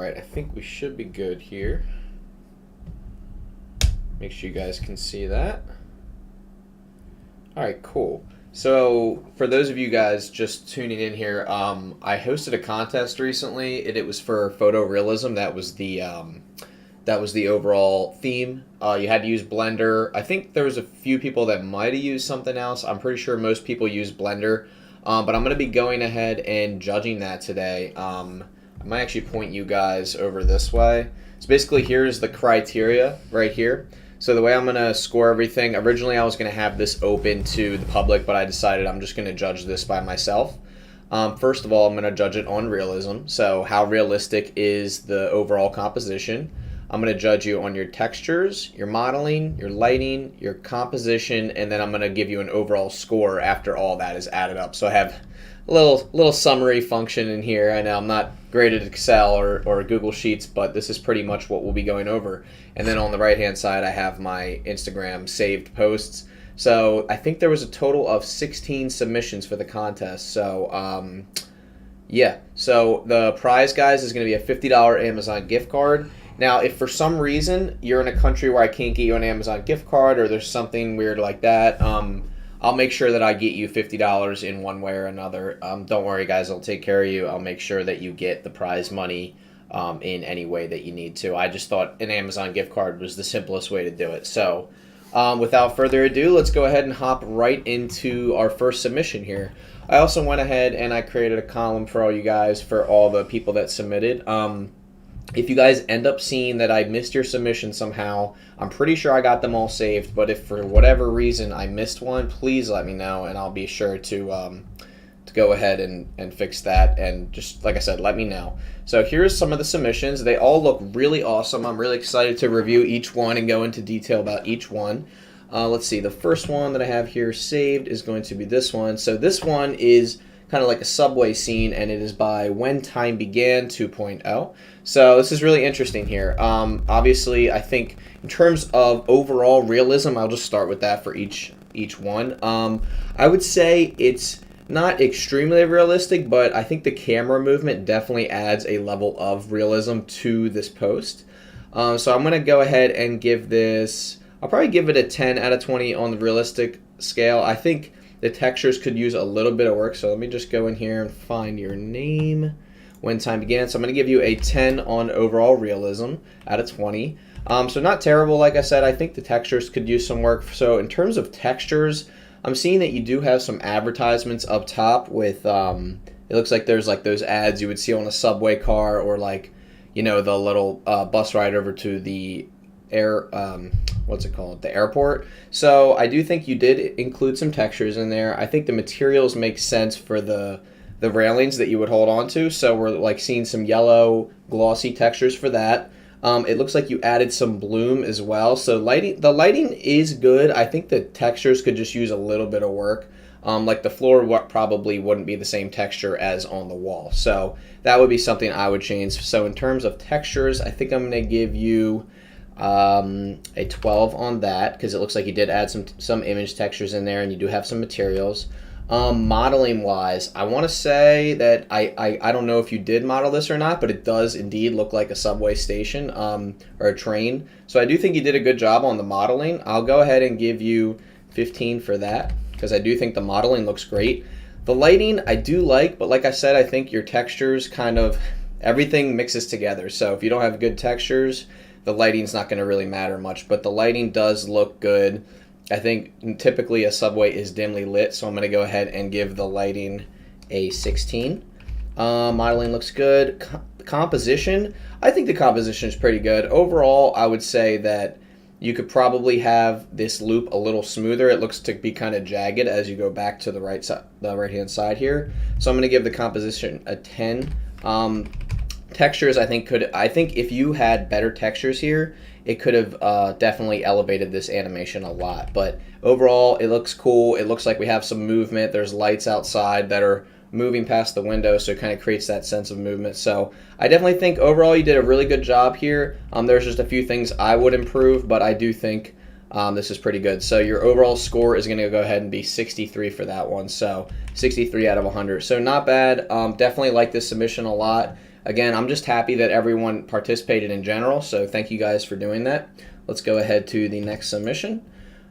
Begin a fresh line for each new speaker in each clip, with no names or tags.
Alright, I think we should be good here. Make sure you guys can see that. Alright, cool. So, for those of you guys just tuning in here, I hosted a contest recently, and it was for photorealism. That was the overall theme. You had to use Blender. I think there was a few people that might have used something else. I'm pretty sure most people use Blender. But I'm going to be going ahead and judging that today. I might actually point you guys over this way. So basically, here's the criteria right here. So the way I'm going to score everything, originally I was going to have this open to the public, but I decided I'm just going to judge this by myself. First of all, I'm going to judge it on realism. So how realistic is the overall composition? I'm going to judge you on your textures, your modeling, your lighting, your composition, and then I'm going to give you an overall score after all that is added up. So I have a little summary function in here. I know I'm not great at Excel or Google Sheets, but this is pretty much what we'll be going over. And then on the right-hand side, I have my Instagram saved posts. So I think there was a total of 16 submissions for the contest. So yeah, so the prize, guys, is going to be a $50 Amazon gift card. Now, if for some reason you're in a country where I can't get you an Amazon gift card or there's something weird like that, I'll make sure that I get you $50 in one way or another. Don't worry, guys. I'll take care of you. I'll make sure that you get the prize money in any way that you need to. I just thought an Amazon gift card was the simplest way to do it. So without further ado, let's go ahead and hop right into our first submission here. I also went ahead and I created a column for all you guys for all the people that submitted. If you guys end up seeing that I missed your submission somehow, I'm pretty sure I got them all saved, but if for whatever reason I missed one, please let me know, and I'll be sure to go ahead and fix that, and just, like I said, let me know. So here's some of the submissions. They all look really awesome. I'm really excited to review each one and go into detail about each one. Let's see, the first one that I have here saved is going to be this one. So this one is kind of like a subway scene, and it is by When Time Began 2.0. So this is really interesting here. Obviously, I think in terms of overall realism, I'll just start with that for each one. I would say it's not extremely realistic, but I think the camera movement definitely adds a level of realism to this post. So I'm going to go ahead and give this, I'll probably give it a 10 out of 20 on the realistic scale. I think the textures could use a little bit of work, so let me just go in here and find your name. When Time Began. So I'm going to give you a 10 on overall realism out of 20. So not terrible, like I said. I think the textures could use some work. So in terms of textures, I'm seeing that you do have some advertisements up top with, it looks like there's like those ads you would see on a subway car, or like, you know, the little bus ride over to the the airport. So I do think you did include some textures in there. I think the materials make sense for the railings that you would hold on to. So we're like seeing some yellow glossy textures for that. It looks like you added some bloom as well. So the lighting is good. I think the textures could just use a little bit of work. Like the floor probably wouldn't be the same texture as on the wall. So that would be something I would change. So in terms of textures, I think I'm going to give you a 12 on that, because it looks like you did add some image textures in there, and you do have some materials. Modeling wise, I want to say that I don't know if you did model this or not, but it does indeed look like a subway station or a train. So I do think you did a good job on the modeling. I'll go ahead and give you 15 for that, because I do think the modeling looks great. The lighting I do like, but like I said, I think your textures kind of, everything mixes together. So if you don't have good textures, the lighting's not going to really matter much, but the lighting does look good. I think typically a subway is dimly lit, so I'm going to go ahead and give the lighting a 16. Modeling looks good. Composition, I think the composition is pretty good. Overall, I would say that you could probably have this loop a little smoother. It looks to be kind of jagged as you go back to the right-hand side here. So I'm going to give the composition a 10. Textures, I think if you had better textures here, it could have definitely elevated this animation a lot. But overall, it looks cool. It looks like we have some movement. There's lights outside that are moving past the window, so it kind of creates that sense of movement. So I definitely think overall you did a really good job here. There's just a few things I would improve, but I do think this is pretty good. So your overall score is going to go ahead and be 63 for that one. So 63 out of 100. So not bad. Definitely like this submission a lot. again, I'm just happy that everyone participated in general, so thank you guys for doing that. Let's go ahead to the next submission.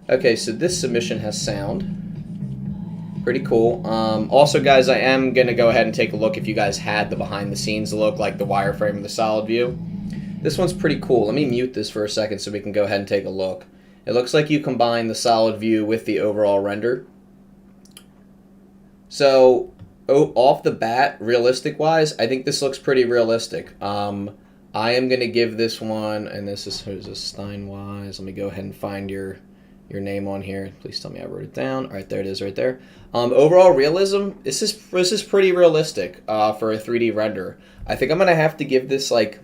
Okay, so this submission has sound. Pretty cool. Also, guys, I am going to go ahead and take a look if you guys had the behind-the-scenes look, like the wireframe and the solid view. This one's pretty cool. Let me mute this for a second so we can go ahead and take a look. It looks like you combine the solid view with the overall render. So, off the bat, realistic-wise, I think this looks pretty realistic. I am going to give this one, and this is, who's this, Steinwise. Let me go ahead and find your name on here. Please tell me I wrote it down. All right, there it is right there. Overall realism, this is pretty realistic for a 3D render. I think I'm going to have to give this, like,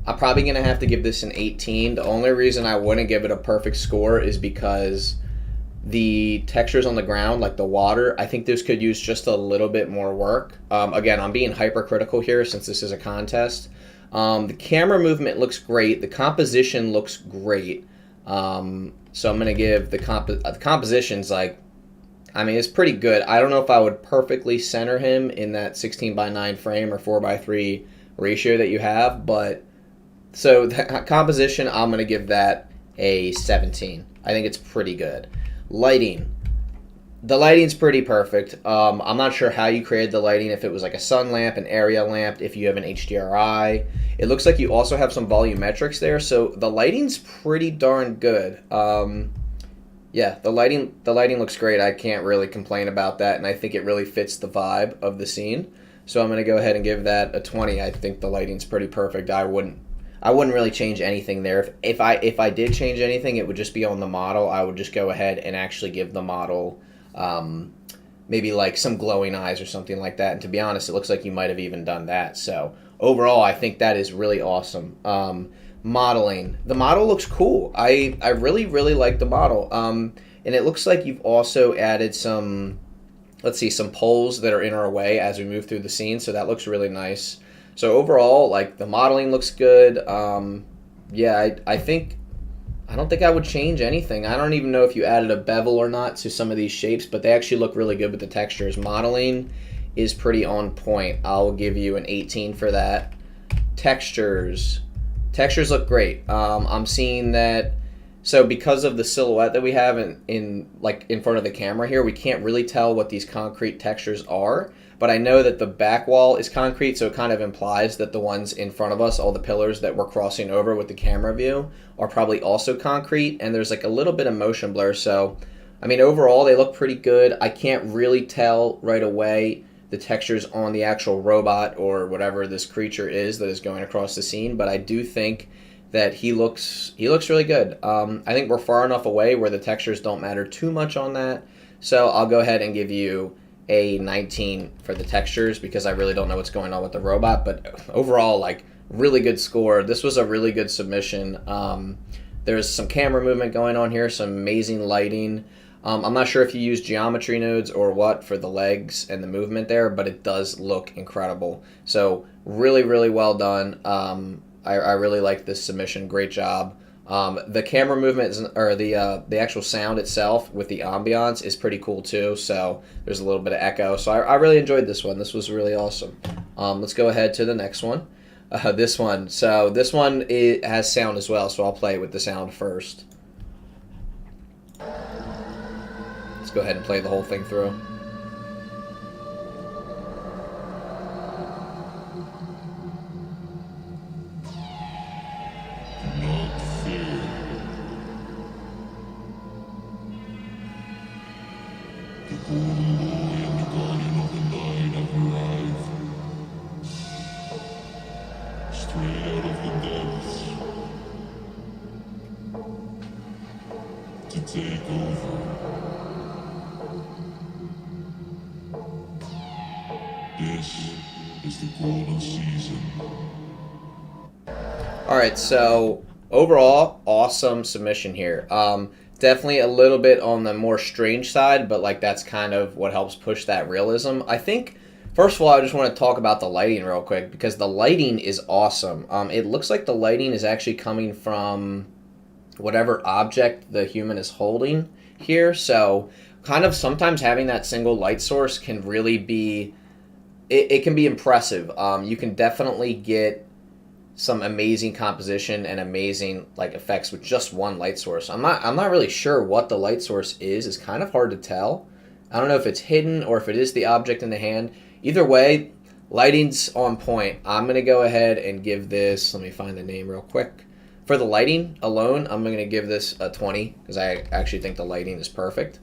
I'm probably going to have to give this an 18. The only reason I wouldn't give it a perfect score is because the textures on the ground, like the water, I think those could use just a little bit more work. Again, I'm being hypercritical here since this is a contest. The camera movement looks great. The composition looks great. So I'm going to give the composition's like, I mean, it's pretty good. I don't know if I would perfectly center him in that 16:9 frame or 4:3 ratio that you have, but so the composition, I'm going to give that a 17. I think it's pretty good. Lighting. The lighting's pretty perfect. I'm not sure how you created the lighting, if it was like a sun lamp, an area lamp, if you have an HDRI. It looks like you also have some volumetrics there, so the lighting's pretty darn good. Yeah, the lighting looks great. I can't really complain about that, and I think it really fits the vibe of the scene. So I'm going to go ahead and give that a 20. I think the lighting's pretty perfect. I wouldn't really change anything there. If I did change anything, it would just be on the model. I would just go ahead and actually give the model maybe like some glowing eyes or something like that. And to be honest, it looks like you might have even done that. So overall, I think that is really awesome. Modeling. The model looks cool. I really, really like the model. And it looks like you've also added some, let's see, some poles that are in our way as we move through the scene. So that looks really nice. So overall, like, the modeling looks good. Yeah, I don't think I would change anything. I don't even know if you added a bevel or not to some of these shapes, but they actually look really good with the textures. Modeling is pretty on point. I'll give you an 18 for that. Textures look great. I'm seeing that. So because of the silhouette that we have in front of the camera here, we can't really tell what these concrete textures are. But I know that the back wall is concrete, so it kind of implies that the ones in front of us, all the pillars that we're crossing over with the camera view, are probably also concrete, and there's like a little bit of motion blur. So, I mean, overall, they look pretty good. I can't really tell right away the textures on the actual robot or whatever this creature is that is going across the scene, but I do think that he looks really good. I think we're far enough away where the textures don't matter too much on that, so I'll go ahead and give you a 19 for the textures because I really don't know what's going on with the robot, but overall, like, really good score. This was a really good submission. There's some camera movement going on here, some amazing lighting. I'm not sure if you use geometry nodes or what for the legs and the movement there, but it does look incredible. So really, really well done. I really like this submission. Great job. The camera movement or the actual sound itself with the ambiance is pretty cool too. So there's a little bit of echo. So I really enjoyed this one. This was really awesome. Let's go ahead to the next one. This one. So this one has sound as well. So I'll play it with the sound first. Let's go ahead and play the whole thing through.
Take over. This is the golden season.
Alright, so overall, awesome submission here. Definitely a little bit on the more strange side, but like that's kind of what helps push that realism. I think, first of all, I just want to talk about the lighting real quick because the lighting is awesome. It looks like the lighting is actually coming from whatever object the human is holding here. So kind of sometimes having that single light source can really be it can be impressive. You can definitely get some amazing composition and amazing like effects with just one light source. I'm not really sure what the light source is. It's kind of hard to tell. I don't know if it's hidden or if it is the object in the hand. Either way, lighting's on point. I'm going to go ahead and give this, let me find the name real quick. For the lighting alone, I'm going to give this a 20 because I actually think the lighting is perfect.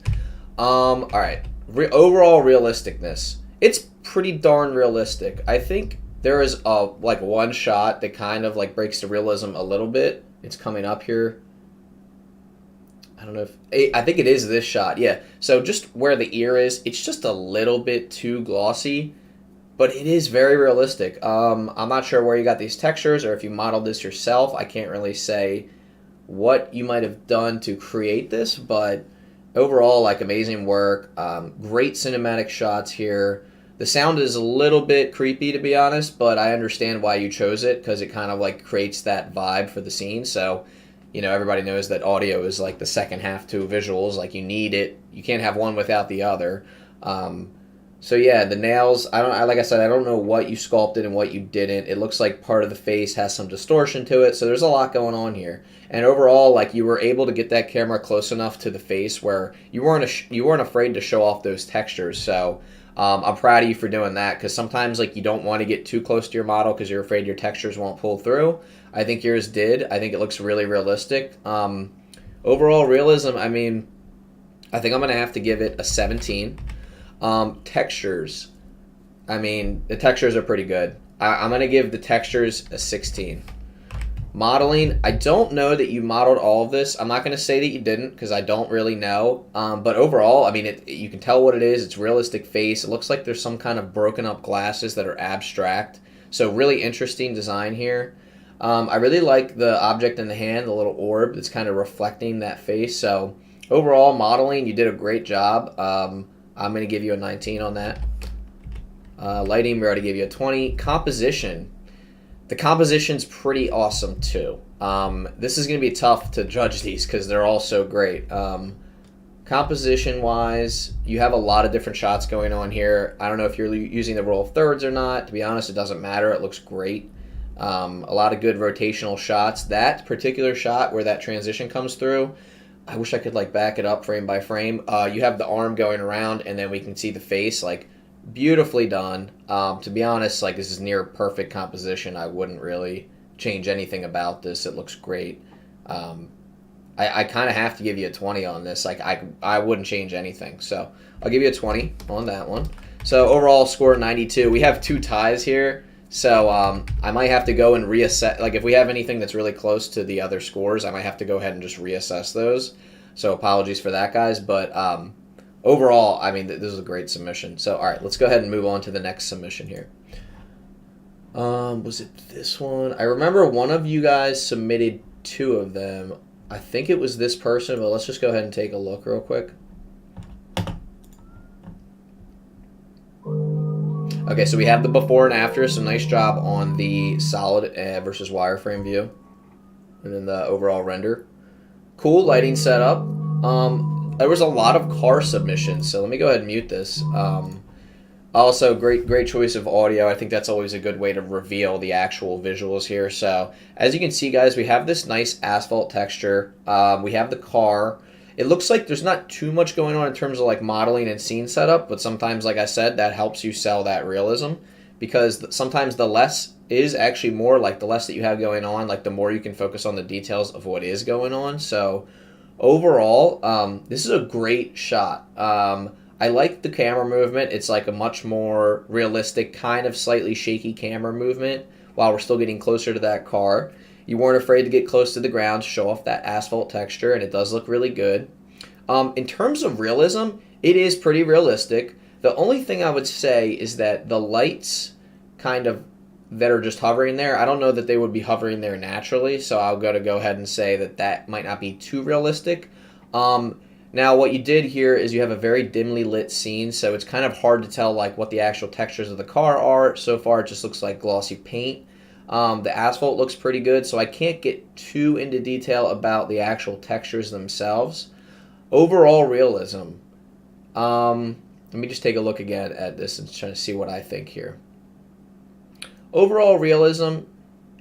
All right. Overall realisticness. It's pretty darn realistic. I think there is like one shot that kind of like breaks the realism a little bit. It's coming up here. I don't know if I think it is this shot. Yeah. So just where the ear is, it's just a little bit too glossy, but it is very realistic. I'm not sure where you got these textures or if you modeled this yourself. I can't really say what you might have done to create this, but overall, like amazing work. Great cinematic shots here. The sound is a little bit creepy, to be honest, but I understand why you chose it because it kind of like creates that vibe for the scene. So, everybody knows that audio is like the second half to visuals. Like you need it. You can't have one without the other. So yeah, the nails. Like I said, I don't know what you sculpted and what you didn't. It looks like part of the face has some distortion to it. So there's a lot going on here. And overall, like you were able to get that camera close enough to the face where you weren't afraid to show off those textures. So I'm proud of you for doing that because sometimes like you don't want to get too close to your model because you're afraid your textures won't pull through. I think yours did. I think it looks really realistic. Overall realism, I mean, I think I'm going to have to give it a 17. Textures, I mean, the textures are pretty good. I'm going to give the textures a 16. Modeling, I don't know that you modeled all of this. I'm not going to say that you didn't because I don't really know. But overall, I mean, you can tell what it is. It's realistic face. It looks like there's some kind of broken up glasses that are abstract. So really interesting design here. I really like the object in the hand, the little orb that's kind of reflecting that face. So overall, modeling, you did a great job. I'm going to give you a 19 on that. Lighting, we already gave you a 20. Composition. The composition's pretty awesome too. This is going to be tough to judge these because they're all so great. Composition-wise, you have a lot of different shots going on here. I don't know if you're using the roll of thirds or not. To be honest, it doesn't matter. It looks great. A lot of good rotational shots. That particular shot where that transition comes through, I wish I could like back it up frame by frame. You have the arm going around and then we can see the face, like beautifully done. To be honest, like this is near perfect composition. I wouldn't really change anything about this. It looks great. I kind of have to give you a 20 on this. Like I wouldn't change anything. So I'll give you a 20 on that one. So overall score 92. We have two ties here. So I might have to go and reassess. Like if we have anything that's really close to the other scores, I might have to go ahead and just reassess those. So apologies for that, guys. But overall, I mean, this is a great submission. So all right, let's go ahead and move on to the next submission here. Was it this one? I remember one of you guys submitted two of them. I think it was this person, but let's just go ahead and take a look real quick. Okay, so we have the before and after, so nice job on the solid versus wireframe view. And then the overall render. Cool lighting setup. There was a lot of car submissions, so let me go ahead and mute this. Also, great choice of audio. I think that's always a good way to reveal the actual visuals here. So, as you can see, guys, we have this nice asphalt texture. We have the car. It looks like there's not too much going on in terms of like modeling and scene setup, but sometimes, like I said, that helps you sell that realism because sometimes the less is actually more. Like the less that you have going on, like the more you can focus on the details of what is going on. So overall, this is a great shot. I like the camera movement. It's like a much more realistic, kind of slightly shaky camera movement while we're still getting closer to that car. You weren't afraid to get close to the ground to show off that asphalt texture, and it does look really good. In terms of realism, it is pretty realistic. The only thing I would say is that the lights kind of that are just hovering there, I don't know that they would be hovering there naturally, so I'll go ahead and say that that might not be too realistic. Now, what you did here is you have a very dimly lit scene, so it's kind of hard to tell like what the actual textures of the car are. So far, it just looks like glossy paint. The asphalt looks pretty good, so I can't get too into detail about the actual textures themselves. Overall realism. let me just take a look again at this and try to see what I think here. Overall realism,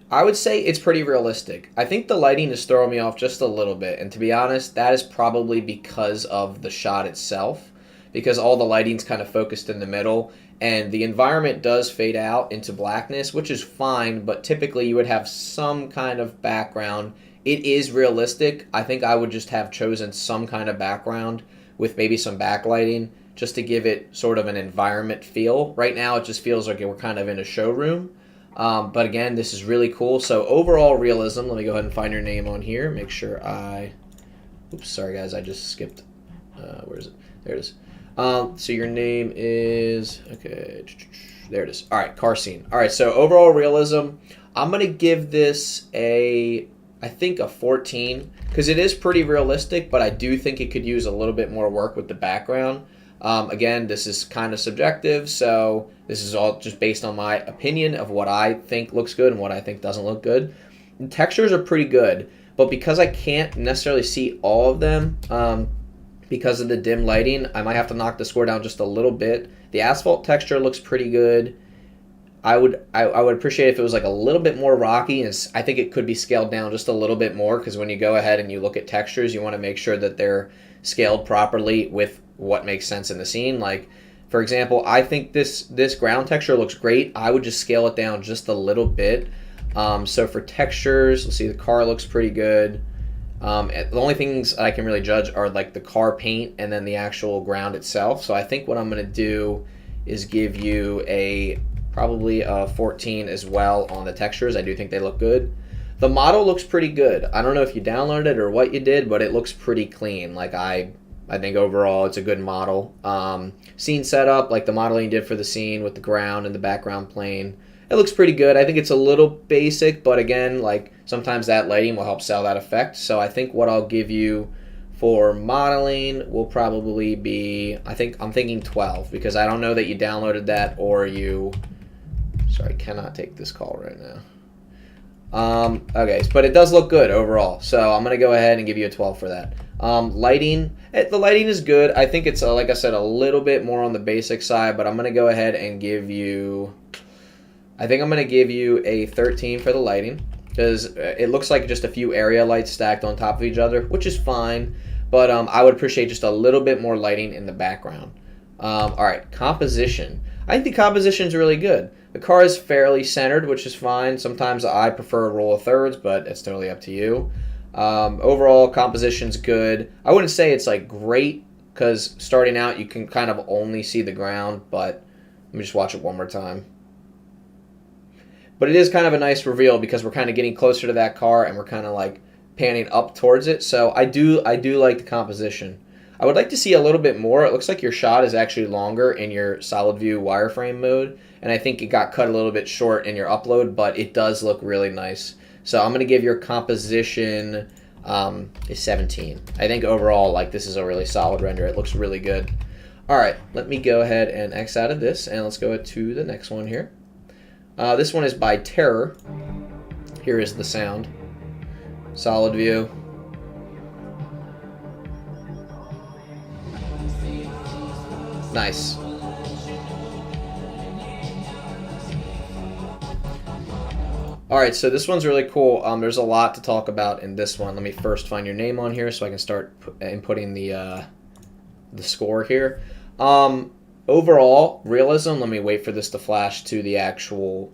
I would say it's pretty realistic. I think the lighting is throwing me off just a little bit, and to be honest, that is probably because of the shot itself, because all the lighting's kind of focused in the middle, and the environment does fade out into blackness, which is fine, but typically you would have some kind of background. It is realistic. I think I would just have chosen some kind of background with maybe some backlighting just to give it sort of an environment feel. Right now it just feels like we're kind of in a showroom. But again, this is really cool. So overall realism, let me go ahead and find your name on here. Make sure oops, sorry guys, I just skipped. Where is it? There it is. So your name is, okay, there it is. All right, car scene. All right, so overall realism, I'm going to give this I think a 14, because it is pretty realistic, but I do think it could use a little bit more work with the background. Again, this is kind of subjective, so this is all just based on my opinion of what I think looks good and what I think doesn't look good. The textures are pretty good, but because I can't necessarily see all of them, because of the dim lighting, I might have to knock the score down just a little bit. The asphalt texture looks pretty good. I would appreciate if it was like a little bit more rocky, and I think it could be scaled down just a little bit more, because when you go ahead and you look at textures, you want to make sure that they're scaled properly with what makes sense in the scene. Like, for example, I think this ground texture looks great. I would just scale it down just a little bit. So for textures, let's see, the car looks pretty good. The only things I can really judge are like the car paint and then the actual ground itself. So I think what I'm going to do is give you probably a 14 as well on the textures. I do think they look good. The model looks pretty good. I don't know if you downloaded it or what you did, but it looks pretty clean. Like I think overall it's a good model. Scene setup, like the modeling you did for the scene with the ground and the background plane, it looks pretty good. I think it's a little basic, but again, like sometimes that lighting will help sell that effect. So I think what I'll give you for modeling will probably be, I'm thinking 12, because I don't know that you downloaded that or you, sorry, cannot take this call right now. Okay, but it does look good overall, so I'm going to go ahead and give you a 12 for that. Lighting, the lighting is good. I think it's, like I said, a little bit more on the basic side, but I'm going to go ahead and give you, I think I'm going to give you a 13 for the lighting, because it looks like just a few area lights stacked on top of each other, which is fine, but I would appreciate just a little bit more lighting in the background. All right, composition. I think the composition is really good. The car is fairly centered, which is fine. Sometimes I prefer a roll of thirds, but it's totally up to you. Overall, composition's good. I wouldn't say it's like great, because starting out you can kind of only see the ground, but let me just watch it one more time. But it is kind of a nice reveal, because we're kind of getting closer to that car and we're kind of like panning up towards it. So I do like the composition. I would like to see a little bit more. It looks like your shot is actually longer in your solid view wireframe mode, and I think it got cut a little bit short in your upload, but it does look really nice. So I'm going to give your composition a 17. I think overall, like, this is a really solid render. It looks really good. All right, let me go ahead and X out of this, and let's go to the next one here. This one is by Terror. Here is the sound. Solid view. Nice. Alright, so this one's really cool. There's a lot to talk about in this one. Let me first find your name on here so I can start inputting the score here. Overall, realism, let me wait for this to flash to the actual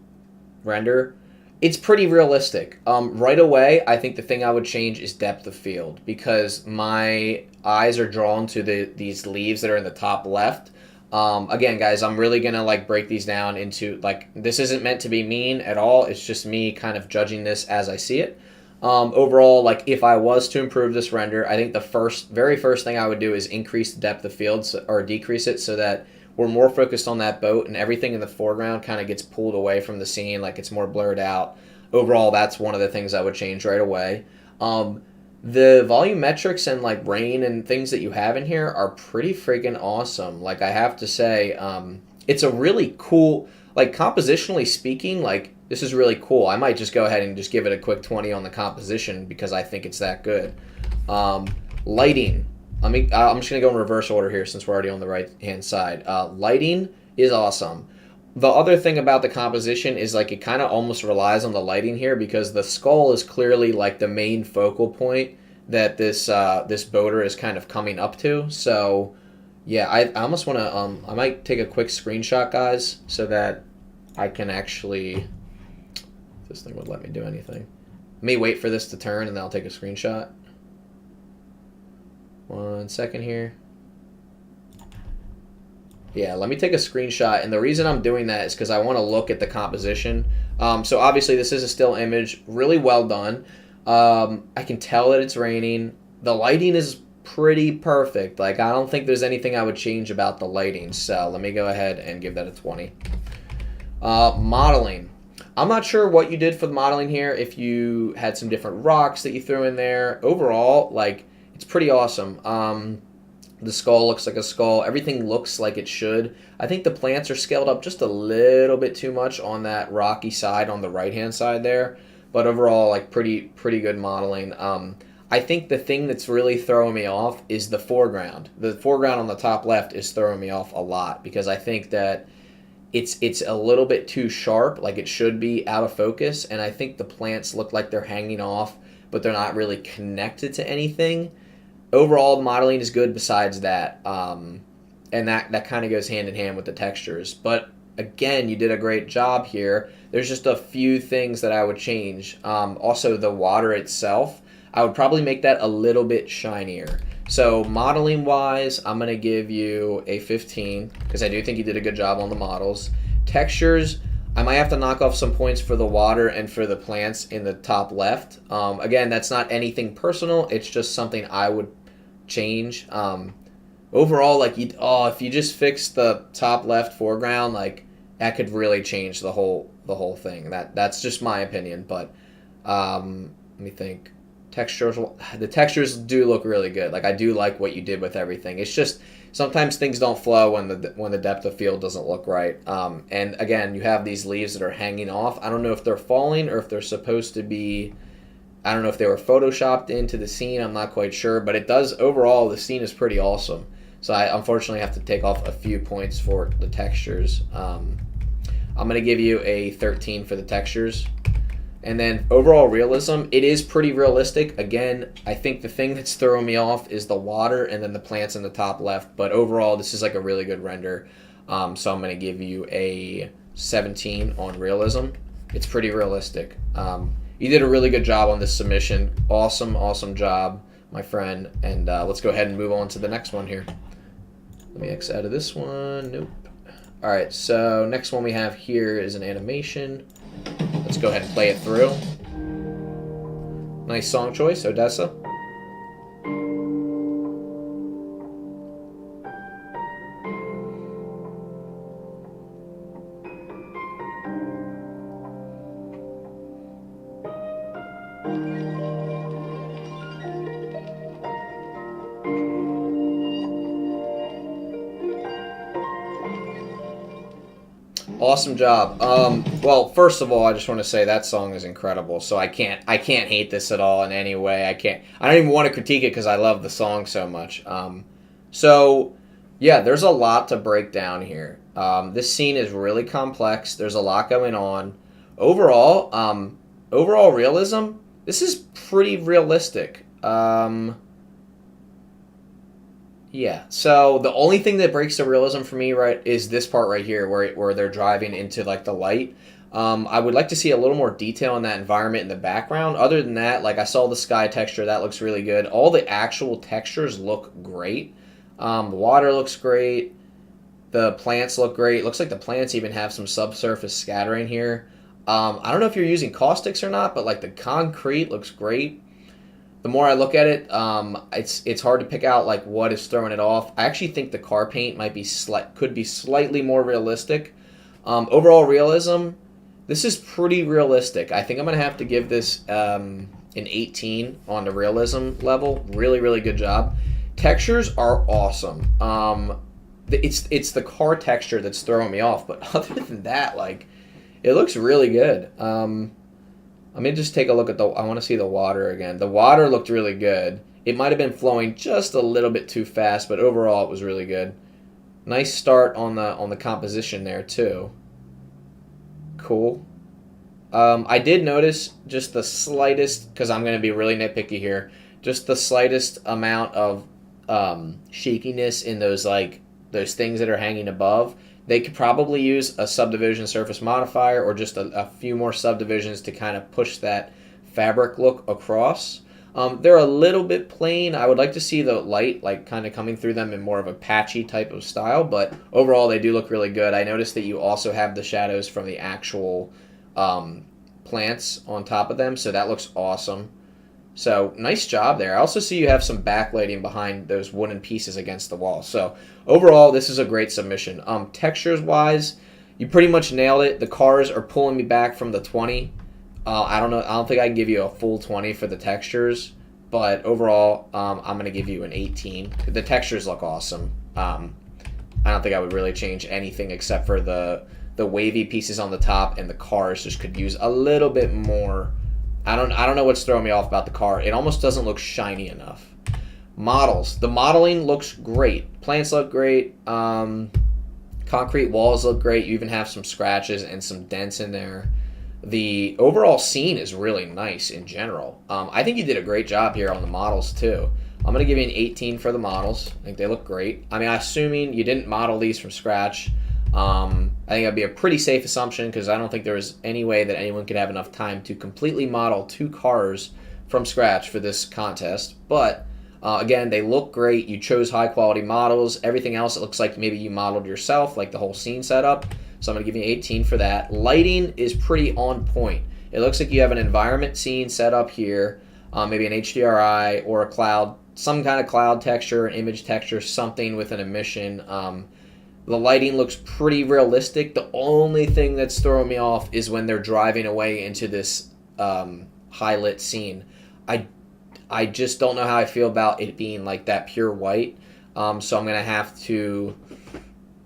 render. It's pretty realistic. Right away, I think the thing I would change is depth of field, because my eyes are drawn to these leaves that are in the top left. Again, guys, I'm really gonna like break these down into, like, this isn't meant to be mean at all. It's just me kind of judging this as I see it. Overall, like, if I was to improve this render, I think the very first thing I would do is increase the depth of field, or decrease it, so that we're more focused on that boat and everything in the foreground kind of gets pulled away from the scene, like it's more blurred out. Overall, that's one of the things I would change right away. The volumetrics and like rain and things that you have in here are pretty freaking awesome. Like, I have to say, it's a really cool, like, compositionally speaking, like, this is really cool. I might just go ahead and just give it a quick 20 on the composition, because I think it's that good. Lighting. I'm just gonna go in reverse order here since we're already on the right hand side. Lighting is awesome. The other thing about the composition is like it kind of almost relies on the lighting here because the skull is clearly like the main focal point that this boater is kind of coming up to. So yeah, I almost want to I might take a quick screenshot, guys, so that I can actually, if this thing would let me do anything. Let me wait for this to turn and then I'll take a screenshot. 1 second here. Yeah, let me take a screenshot, and the reason I'm doing that is because I want to look at the composition. So obviously this is a still image, really well done. I can tell that it's raining. The lighting is pretty perfect. Like, I don't think there's anything I would change about the lighting, so let me go ahead and give that a 20. Modeling. I'm not sure what you did for the modeling here, if you had some different rocks that you threw in there. Overall, like, it's pretty awesome. The skull looks like a skull. Everything looks like it should. I think the plants are scaled up just a little bit too much on that rocky side on the right-hand side there. But overall, like, pretty good modeling. I think the thing that's really throwing me off is the foreground. The foreground on the top left is throwing me off a lot because I think that it's a little bit too sharp, like it should be out of focus, and I think the plants look like they're hanging off, but they're not really connected to anything. Overall, the modeling is good besides that, and that kind of goes hand in hand with the textures. But again, you did a great job here. There's just a few things that I would change. Also, the water itself, I would probably make that a little bit shinier. So modeling wise, I'm going to give you a 15 because I do think you did a good job on the models. Textures, I might have to knock off some points for the water and for the plants in the top left. Again, that's not anything personal. It's just something I would change. Overall, like, if you just fix the top left foreground, like, that could really change the whole thing. That's just my opinion. But let me think. The textures do look really good. Like, I do like what you did with everything. It's just sometimes things don't flow when the depth of field doesn't look right. And again, you have these leaves that are hanging off. I don't know if they're falling or if they're supposed to be. I don't know if they were photoshopped into the scene. I'm not quite sure, but it does overall. The scene is pretty awesome. So I unfortunately have to take off a few points for the textures. I'm gonna give you a 13 for the textures. And then overall realism, it is pretty realistic. Again, I think the thing that's throwing me off is the water and then the plants in the top left. But overall, this is like a really good render. So I'm going to give you a 17 on realism. It's pretty realistic. You did a really good job on this submission. Awesome job, my friend. And let's go ahead and move on to the next one here. Let me X out of this one. Nope. All right, so next one we have here is an animation. Let's go ahead and play it through. Nice song choice, Odessa. Awesome job. Well, first of all, I just want to say that song is incredible. So I can't hate this at all in any way. I don't even want to critique it because I love the song so much. So yeah, there's a lot to break down here. This scene is really complex. There's a lot going on. Overall realism. This is pretty realistic. Yeah, so the only thing that breaks the realism for me, right, is this part right here where they're driving into, like, the light. I would like to see a little more detail in that environment in the background. Other than that, like, I saw the sky texture. That looks really good. All the actual textures look great. The water looks great. The plants look great. It looks like the plants even have some subsurface scattering here. I don't know if you're using caustics or not, but, like, the concrete looks great. The more I look at it, it's hard to pick out like what is throwing it off. I actually think the car paint could be slightly more realistic. Overall realism, this is pretty realistic. I think I'm gonna have to give this an 18 on the realism level. Really good job. Textures are awesome. It's the car texture that's throwing me off, but other than that, like, it looks really good. Let me just take a look at I want to see the water again. The water looked really good. It might have been flowing just a little bit too fast, but overall it was really good. Nice start on the composition there too. Cool. I did notice just the slightest, because I'm going to be really nitpicky here, just the slightest amount of shakiness in those things that are hanging above. They could probably use a subdivision surface modifier or just a few more subdivisions to kind of push that fabric look across. They're a little bit plain. I would like to see the light kind of coming through them in more of a patchy type of style, but overall they do look really good. I noticed that you also have the shadows from the actual plants on top of them, so that looks awesome. So nice job there. I also see you have some backlighting behind those wooden pieces against the wall. So overall, this is a great submission. Textures wise, you pretty much nailed it. The cars are pulling me back from the 20. I don't know. I don't think I can give you a full 20 for the textures, but overall, I'm going to give you an 18. The textures look awesome. I don't think I would really change anything except for the wavy pieces on the top, and the cars just could use a little bit more. I don't know what's throwing me off about the car. It almost doesn't look shiny enough. Models. The modeling looks great. Plants look great. Concrete walls look great. You even have some scratches and some dents in there. The overall scene is really nice in general. I think you did a great job here on the models too. I'm going to give you an 18 for the models. I think they look great. I mean, assuming you didn't model these from scratch, I think that'd be a pretty safe assumption because I don't think there was any way that anyone could have enough time to completely model 2 cars from scratch for this contest. But again, they look great. You chose high quality models. Everything else, it looks like maybe you modeled yourself, like the whole scene setup. So I'm going to give you 18 for that. Lighting is pretty on point. It looks like you have an environment scene set up here, maybe an HDRI or a cloud, some kind of cloud texture, an image texture, something with an emission. The lighting looks pretty realistic. The only thing that's throwing me off is when they're driving away into this high-lit scene. I just don't know how I feel about it being like that pure white. So I'm going to have to...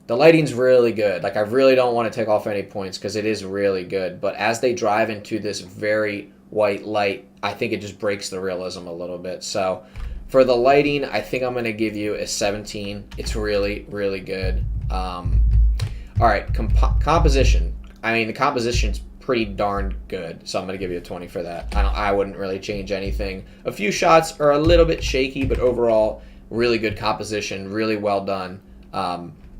The lighting's really good. I really don't want to take off any points because it is really good. But as they drive into this very white light, I think it just breaks the realism a little bit. So for the lighting, I think I'm going to give you a 17. It's really, really good. All right, composition. I mean, the composition's pretty darn good, so I'm going to give you a 20 for that. I wouldn't really change anything. A few shots are a little bit shaky, but overall, really good composition, really well done.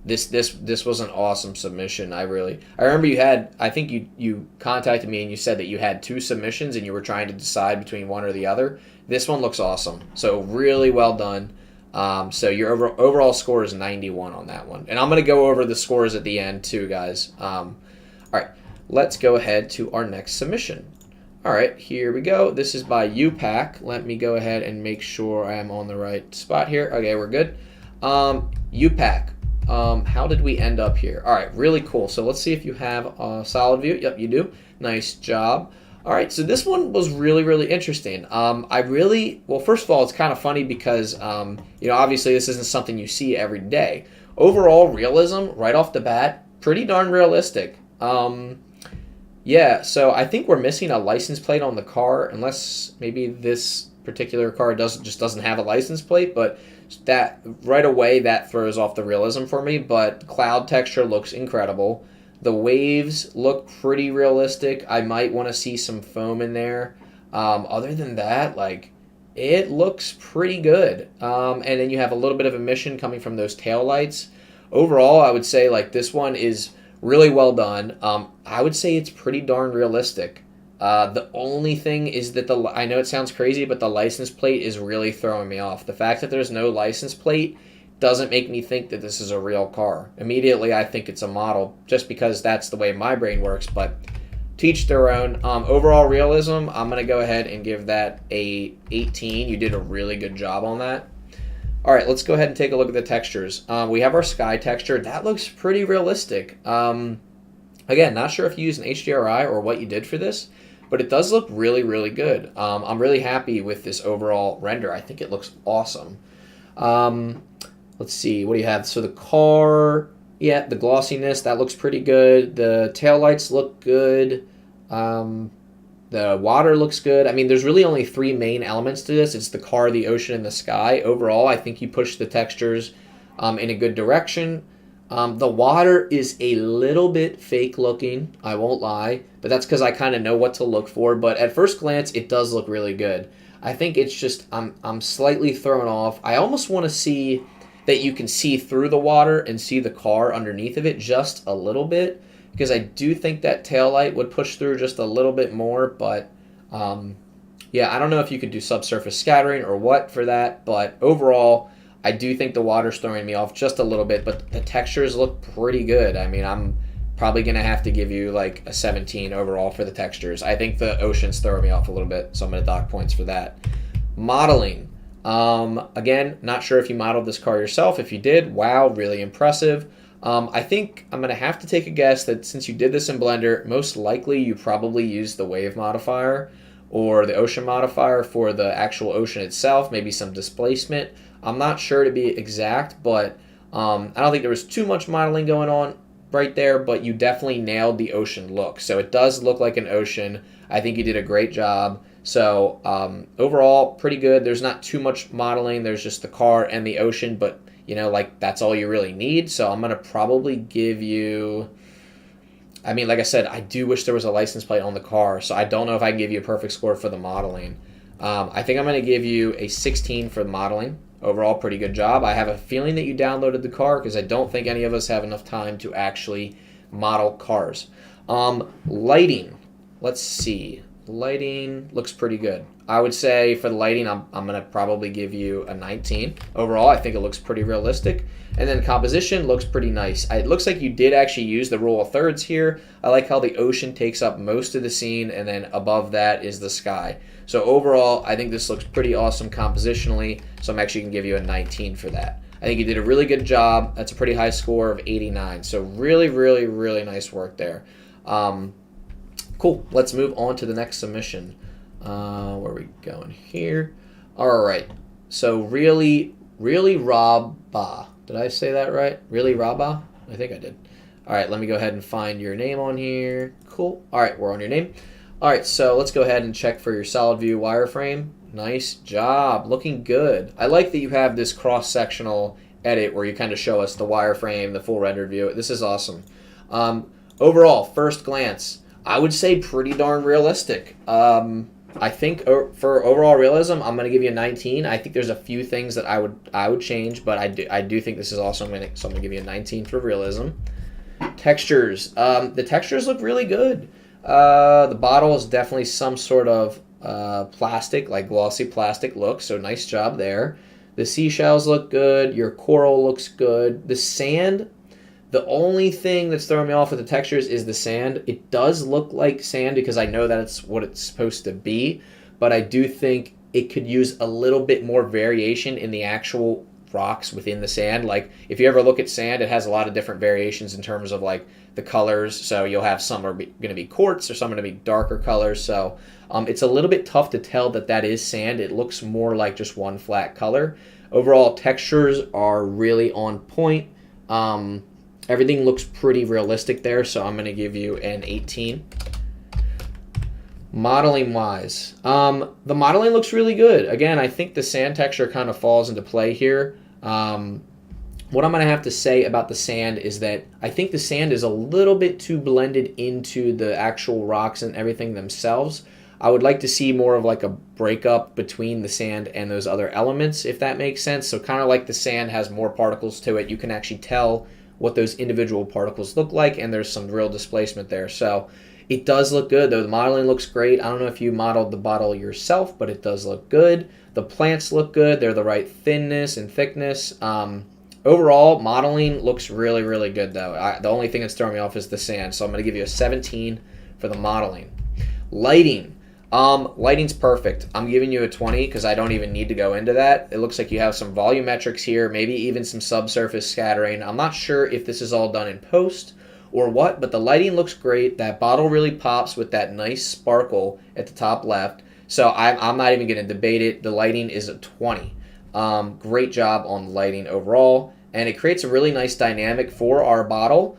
This was an awesome submission. I remember you had, I think you contacted me and you said that you had 2 submissions and you were trying to decide between one or the other. This one looks awesome. So really well done. So your overall score is 91 on that one. And I'm going to go over the scores at the end too, guys. All right, let's go ahead to our next submission. All right, here we go. This is by UPack. Let me go ahead and make sure I am on the right spot here. Okay, we're good. UPack. How did we end up here? All right, really cool. So let's see if you have a solid view. Yep, you do. Nice job. All right, so this one was really, really interesting. Well, first of all, it's kind of funny because, obviously this isn't something you see every day. Overall realism, right off the bat, pretty darn realistic. Yeah, so I think we're missing a license plate on the car, unless maybe this particular car just doesn't have a license plate, but that right away that throws off the realism for me. But cloud texture looks incredible. The waves look pretty realistic. I might want to see some foam in there. Other than that, it looks pretty good. And then you have a little bit of emission coming from those tail lights. Overall, I would say this one is really well done. I would say it's pretty darn realistic. The only thing is that I know it sounds crazy, but the license plate is really throwing me off. The fact that there's no license plate doesn't make me think that this is a real car. Immediately, I think it's a model, just because that's the way my brain works, but to each their own. Overall realism, I'm going to go ahead and give that a 18. You did a really good job on that. All right, let's go ahead and take a look at the textures. We have our sky texture. That looks pretty realistic. Again, not sure if you used an HDRI or what you did for this, but it does look really, really good. I'm really happy with this overall render. I think it looks awesome. Let's see, what do you have? So the car, yeah, the glossiness, that looks pretty good. The taillights look good. The water looks good. I mean, there's really only three main elements to this. It's the car, the ocean, and the sky. Overall, I think you push the textures in a good direction. The water is a little bit fake looking, I won't lie, but that's because I kind of know what to look for. But at first glance, it does look really good. I think it's just I'm slightly thrown off. I almost want to see that you can see through the water and see the car underneath of it just a little bit, because I do think that taillight would push through just a little bit more. But yeah, I don't know if you could do subsurface scattering or what for that, but overall, I do think the water's throwing me off just a little bit, but the textures look pretty good. I mean, I'm probably going to have to give you like a 17 overall for the textures. I think the ocean's throwing me off a little bit, so I'm going to dock points for that. Modeling. Again, not sure if you modeled this car yourself. If you did, wow, really impressive. I think I'm going to have to take a guess that since you did this in Blender, most likely you probably used the wave modifier or the ocean modifier for the actual ocean itself, maybe some displacement. I'm not sure to be exact, but I don't think there was too much modeling going on right there, but you definitely nailed the ocean look. So it does look like an ocean. I think you did a great job. So overall, pretty good. There's not too much modeling. There's just the car and the ocean, but you know, like that's all you really need. So I'm going to probably give you, I mean, like I said, I do wish there was a license plate on the car, so I don't know if I can give you a perfect score for the modeling. I think I'm going to give you a 16 for the modeling. Overall, pretty good job. I have a feeling that you downloaded the car because I don't think any of us have enough time to actually model cars. Lighting. Let's see. Lighting looks pretty good. I would say for the lighting, I'm going to probably give you a 19. Overall, I think it looks pretty realistic. And then composition looks pretty nice. It looks like you did actually use the rule of thirds here. I like how the ocean takes up most of the scene, and then above that is the sky. So overall, I think this looks pretty awesome compositionally, so I'm actually going to give you a 19 for that. I think you did a really good job. That's a pretty high score of 89. So really, really, really nice work there. Cool. Let's move on to the next submission. Where are we going here? All right. So really Rabba. Did I say that right? Really Rabba? I think I did. All right. Let me go ahead and find your name on here. Cool. All right. We're on your name. All right. So let's go ahead and check for your solid view wireframe. Nice job. Looking good. I like that you have this cross-sectional edit where you kind of show us the wireframe, the full rendered view. This is awesome. Overall, first glance, I would say pretty darn realistic. I think for overall realism, I'm going to give you a 19. I think there's a few things that I would change, but I do think this is awesome. So I'm going to give you a 19 for realism. Textures. The textures look really good. The bottle is definitely some sort of plastic, like glossy plastic look, so nice job there. The seashells look good. Your coral looks good. The sand, the only thing that's throwing me off with the textures is the sand. It does look like sand because I know that it's what it's supposed to be, but I do think it could use a little bit more variation in the actual rocks within the sand. Like if you ever look at sand, it has a lot of different variations in terms of like the colors. So you'll have some are going to be quartz or some are going to be darker colors. So it's a little bit tough to tell that is sand. It looks more like just one flat color. Overall, textures are really on point. Everything looks pretty realistic there, so I'm going to give you an 18. Modeling wise, the modeling looks really good. Again, I think the sand texture kind of falls into play here. What I'm going to have to say about the sand is that I think the sand is a little bit too blended into the actual rocks and everything themselves. I would like to see more of like a breakup between the sand and those other elements, if that makes sense. So kind of like the sand has more particles to it, you can actually tell what those individual particles look like, and there's some real displacement there. So it does look good, though. The modeling looks great. I don't know if you modeled the bottle yourself, but it does look good. The plants look good. They're the right thinness and thickness. Overall, modeling looks really, really good, though. The only thing that's throwing me off is the sand, so I'm going to give you a 17 for the modeling. Lighting. Lighting's perfect. I'm giving you a 20 because I don't even need to go into that. It looks like you have some volumetrics here, maybe even some subsurface scattering. I'm not sure if this is all done in post or what, but the lighting looks great. That bottle really pops with that nice sparkle at the top left. So I'm not even going to debate it. The lighting is a 20. Great job on the lighting overall, and it creates a really nice dynamic for our bottle.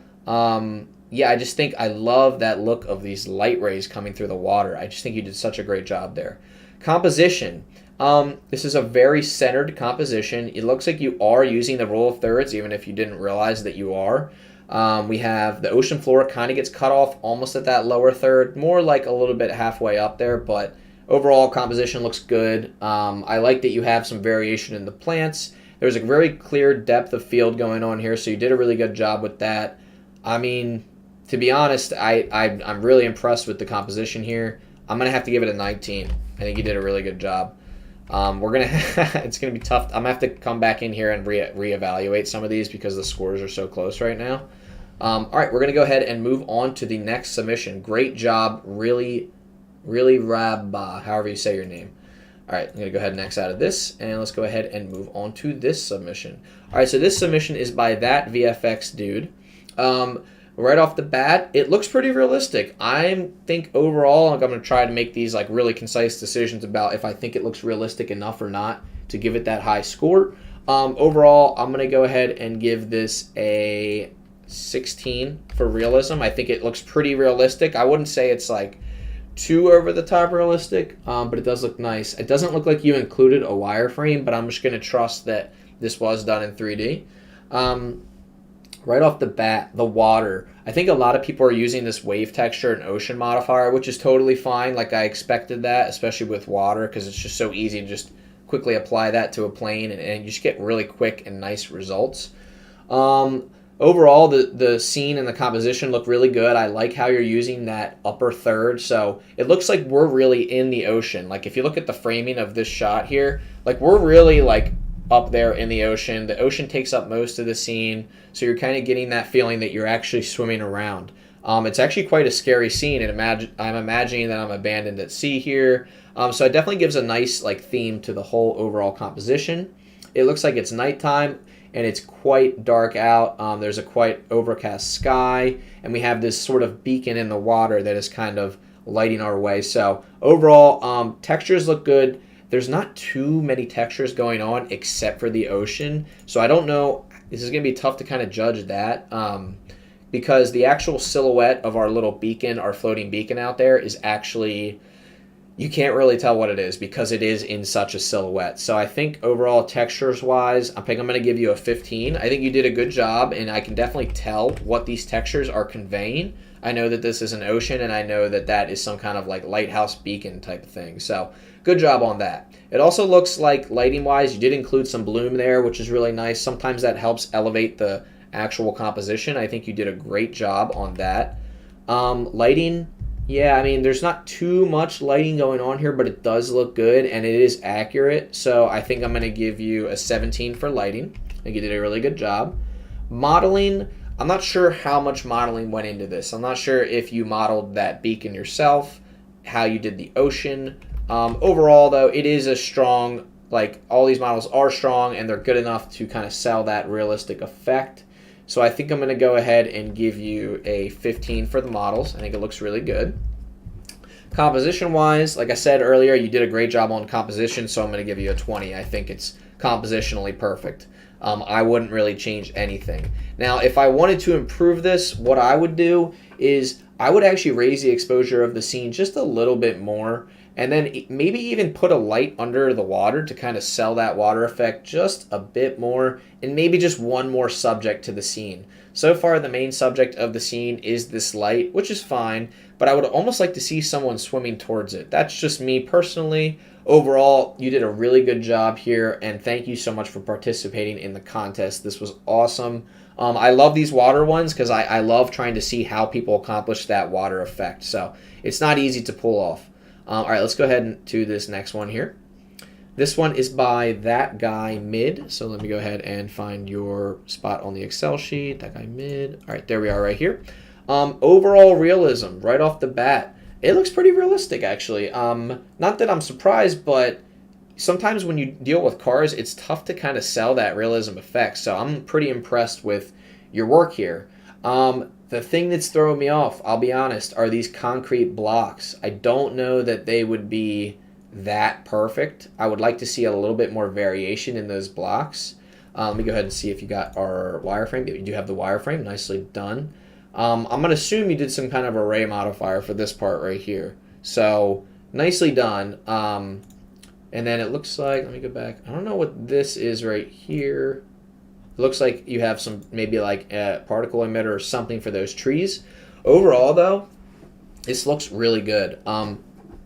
yeah, I just think I love that look of these light rays coming through the water. I just think you did such a great job there. Composition. This is a very centered composition. It looks like you are using the rule of thirds, even if you didn't realize that you are. We have the ocean floor kind of gets cut off almost at that lower third, more like a little bit halfway up there, but overall composition looks good. I like that you have some variation in the plants. There's a very clear depth of field going on here, so you did a really good job with that. I mean, to be honest, I'm really impressed with the composition here. I'm going to have to give it a 19. I think you did a really good job. It's gonna be tough. I'm gonna have to come back in here and reevaluate some of these because the scores are so close right now. All right, we're gonna go ahead and move on to the next submission. Great job, really Rabba, however you say your name. All right, I'm gonna go ahead and X out of this, and let's go ahead and move on to this submission. All right, so this submission is by that VFX dude. Right off the bat, it looks pretty realistic. I think overall, like, I'm going to try to make these like really concise decisions about if I think it looks realistic enough or not to give it that high score. Overall, I'm going to go ahead and give this a 16 for realism. I think it looks pretty realistic. I wouldn't say it's like too over the top realistic, but it does look nice. It doesn't look like you included a wireframe, but I'm just going to trust that this was done in 3D. Right off the bat, the water. I think a lot of people are using this wave texture and ocean modifier, which is totally fine. Like, I expected that, especially with water, because it's just so easy to just quickly apply that to a plane, and you just get really quick and nice results. Overall, the scene and the composition look really good. I like how you're using that upper third, so it looks like we're really in the ocean. Like, if you look at the framing of this shot here, like, we're really, like, up there in the ocean. The ocean takes up most of the scene, so you're kind of getting that feeling that you're actually swimming around. It's actually quite a scary scene, and I'm imagining that I'm abandoned at sea here. So it definitely gives a nice like theme to the whole overall composition. It looks like it's nighttime, and it's quite dark out. There's a quite overcast sky, and we have this sort of beacon in the water that is kind of lighting our way. So overall, textures look good. There's not too many textures going on except for the ocean. So I don't know. This is going to be tough to kind of judge that because the actual silhouette of our little beacon, our floating beacon out there is actually, you can't really tell what it is because it is in such a silhouette. So I think overall textures wise, I'm going to give you a 15. I think you did a good job, and I can definitely tell what these textures are conveying. I know that this is an ocean, and I know that that is some kind of like lighthouse beacon type of thing. So good job on that. It also looks like lighting-wise, you did include some bloom there, which is really nice. Sometimes that helps elevate the actual composition. I think you did a great job on that. Lighting, yeah, I mean, there's not too much lighting going on here, but it does look good, and it is accurate. So I think I'm going to give you a 17 for lighting. I think you did a really good job. Modeling, I'm not sure how much modeling went into this. I'm not sure if you modeled that beacon yourself, how you did the ocean. Overall, though, it is a strong, like, all these models are strong, and they're good enough to kind of sell that realistic effect. So I think I'm going to go ahead and give you a 15 for the models. I think it looks really good. Composition-wise, like I said earlier, you did a great job on composition, so I'm going to give you a 20. I think it's compositionally perfect. I wouldn't really change anything. Now, if I wanted to improve this, what I would do is I would actually raise the exposure of the scene just a little bit more, and then maybe even put a light under the water to kind of sell that water effect just a bit more, and maybe just one more subject to the scene. So far, the main subject of the scene is this light, which is fine, but I would almost like to see someone swimming towards it. That's just me personally. Overall, you did a really good job here, and thank you so much for participating in the contest. This was awesome. I love these water ones because I love trying to see how people accomplish that water effect. So it's not easy to pull off. All right, let's go ahead to this next one here. This one is by That Guy Mid. So let me go ahead and find your spot on the Excel sheet. That Guy Mid. All right, there we are right here. Overall realism, right off the bat. It looks pretty realistic, actually. Not that I'm surprised, but sometimes when you deal with cars, it's tough to kind of sell that realism effect. So I'm pretty impressed with your work here. The thing that's throwing me off, I'll be honest, are these concrete blocks. I don't know that they would be that perfect. I would like to see a little bit more variation in those blocks. Let me go ahead and see if you got our wireframe. You do have the wireframe. Nicely done. I'm going to assume you did some kind of array modifier for this part right here. So nicely done. And then it looks like, let me go back. I don't know what this is right here. It looks like you have some, maybe like a particle emitter or something for those trees. Overall, though, this looks really good.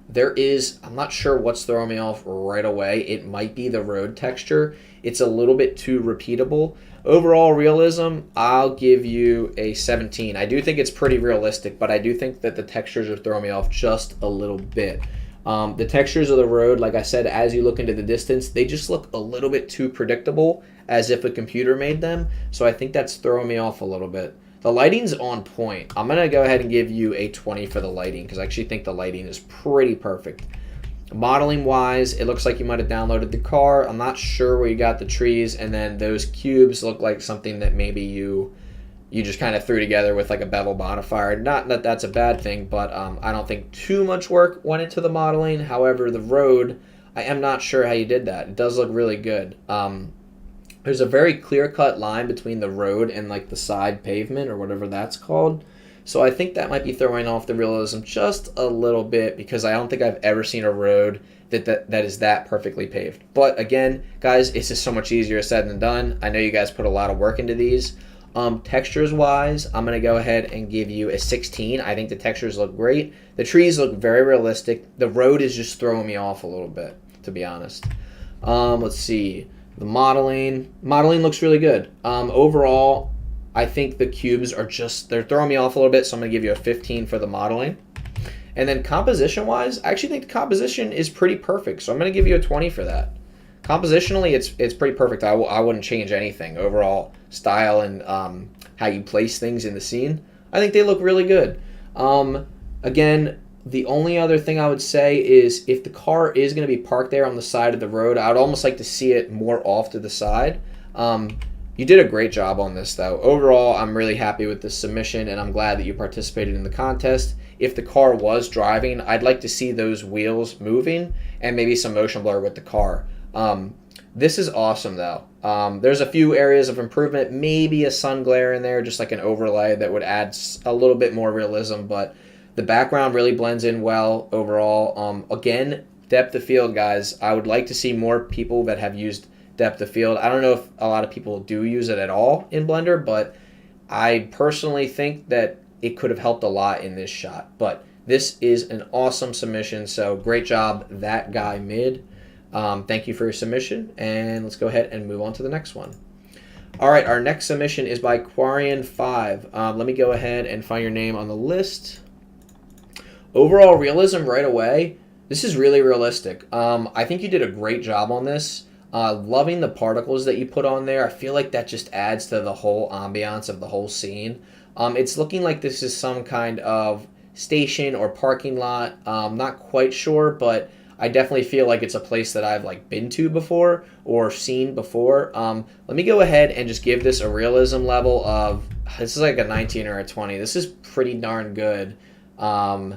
There is, I'm not sure what's throwing me off right away. It might be the road texture. It's a little bit too repeatable. Overall realism, I'll give you a 17. I do think it's pretty realistic, but I do think that the textures are throwing me off just a little bit. The textures of the road, like I said, as you look into the distance, they just look a little bit too predictable, as if a computer made them. So I think that's throwing me off a little bit. The lighting's on point. I'm going to go ahead and give you a 20 for the lighting, because I actually think the lighting is pretty perfect. Modeling wise, it looks like you might have downloaded the car. I'm not sure where you got the trees, and then those cubes look like something that maybe you just kind of threw together with like a bevel modifier. Not that that's a bad thing, but I don't think too much work went into the modeling. However, the road, I am not sure how you did that. It does look really good. There's a very clear-cut line between the road and like the side pavement or whatever that's called. So I think that might be throwing off the realism just a little bit, because I don't think I've ever seen a road that is that perfectly paved. But again, guys, it's just so much easier said than done. I know you guys put a lot of work into these. Textures wise, I'm going to go ahead and give you a 16. I think the textures look great. The trees look very realistic. The road is just throwing me off a little bit, to be honest. Let's see. The modeling looks really good. Overall, I think the cubes are they're throwing me off a little bit, so I'm going to give you a 15 for the modeling. And then composition-wise, I actually think the composition is pretty perfect, so I'm going to give you a 20 for that. Compositionally, it's pretty perfect. I wouldn't change anything. Overall style and how you place things in the scene, I think they look really good. Again, the only other thing I would say is if the car is going to be parked there on the side of the road, I would almost like to see it more off to the side. You did a great job on this, though. Overall, I'm really happy with this submission, and I'm glad that you participated in the contest. If the car was driving, I'd like to see those wheels moving and maybe some motion blur with the car. This is awesome, though. There's a few areas of improvement, maybe a sun glare in there, just like an overlay that would add a little bit more realism, but the background really blends in well overall. Again, depth of field, guys. I would like to see more people that have used depth of field. I don't know if a lot of people do use it at all in Blender, but I personally think that it could have helped a lot in this shot. But this is an awesome submission, so great job, that guy mid. Thank you for your submission, and let's go ahead and move on to the next one. All right, our next submission is by Quarian5. Let me go ahead and find your name on the list. Overall realism right away. This is really realistic. I think you did a great job on this. Loving the particles that you put on there. I feel like that just adds to the whole ambiance of the whole scene. It's looking like this is some kind of station or parking lot. Not quite sure, but I definitely feel like it's a place that I've like been to before or seen before. Let me go ahead and just give this a realism level of, this is like a 19 or a 20. This is pretty darn good. I'm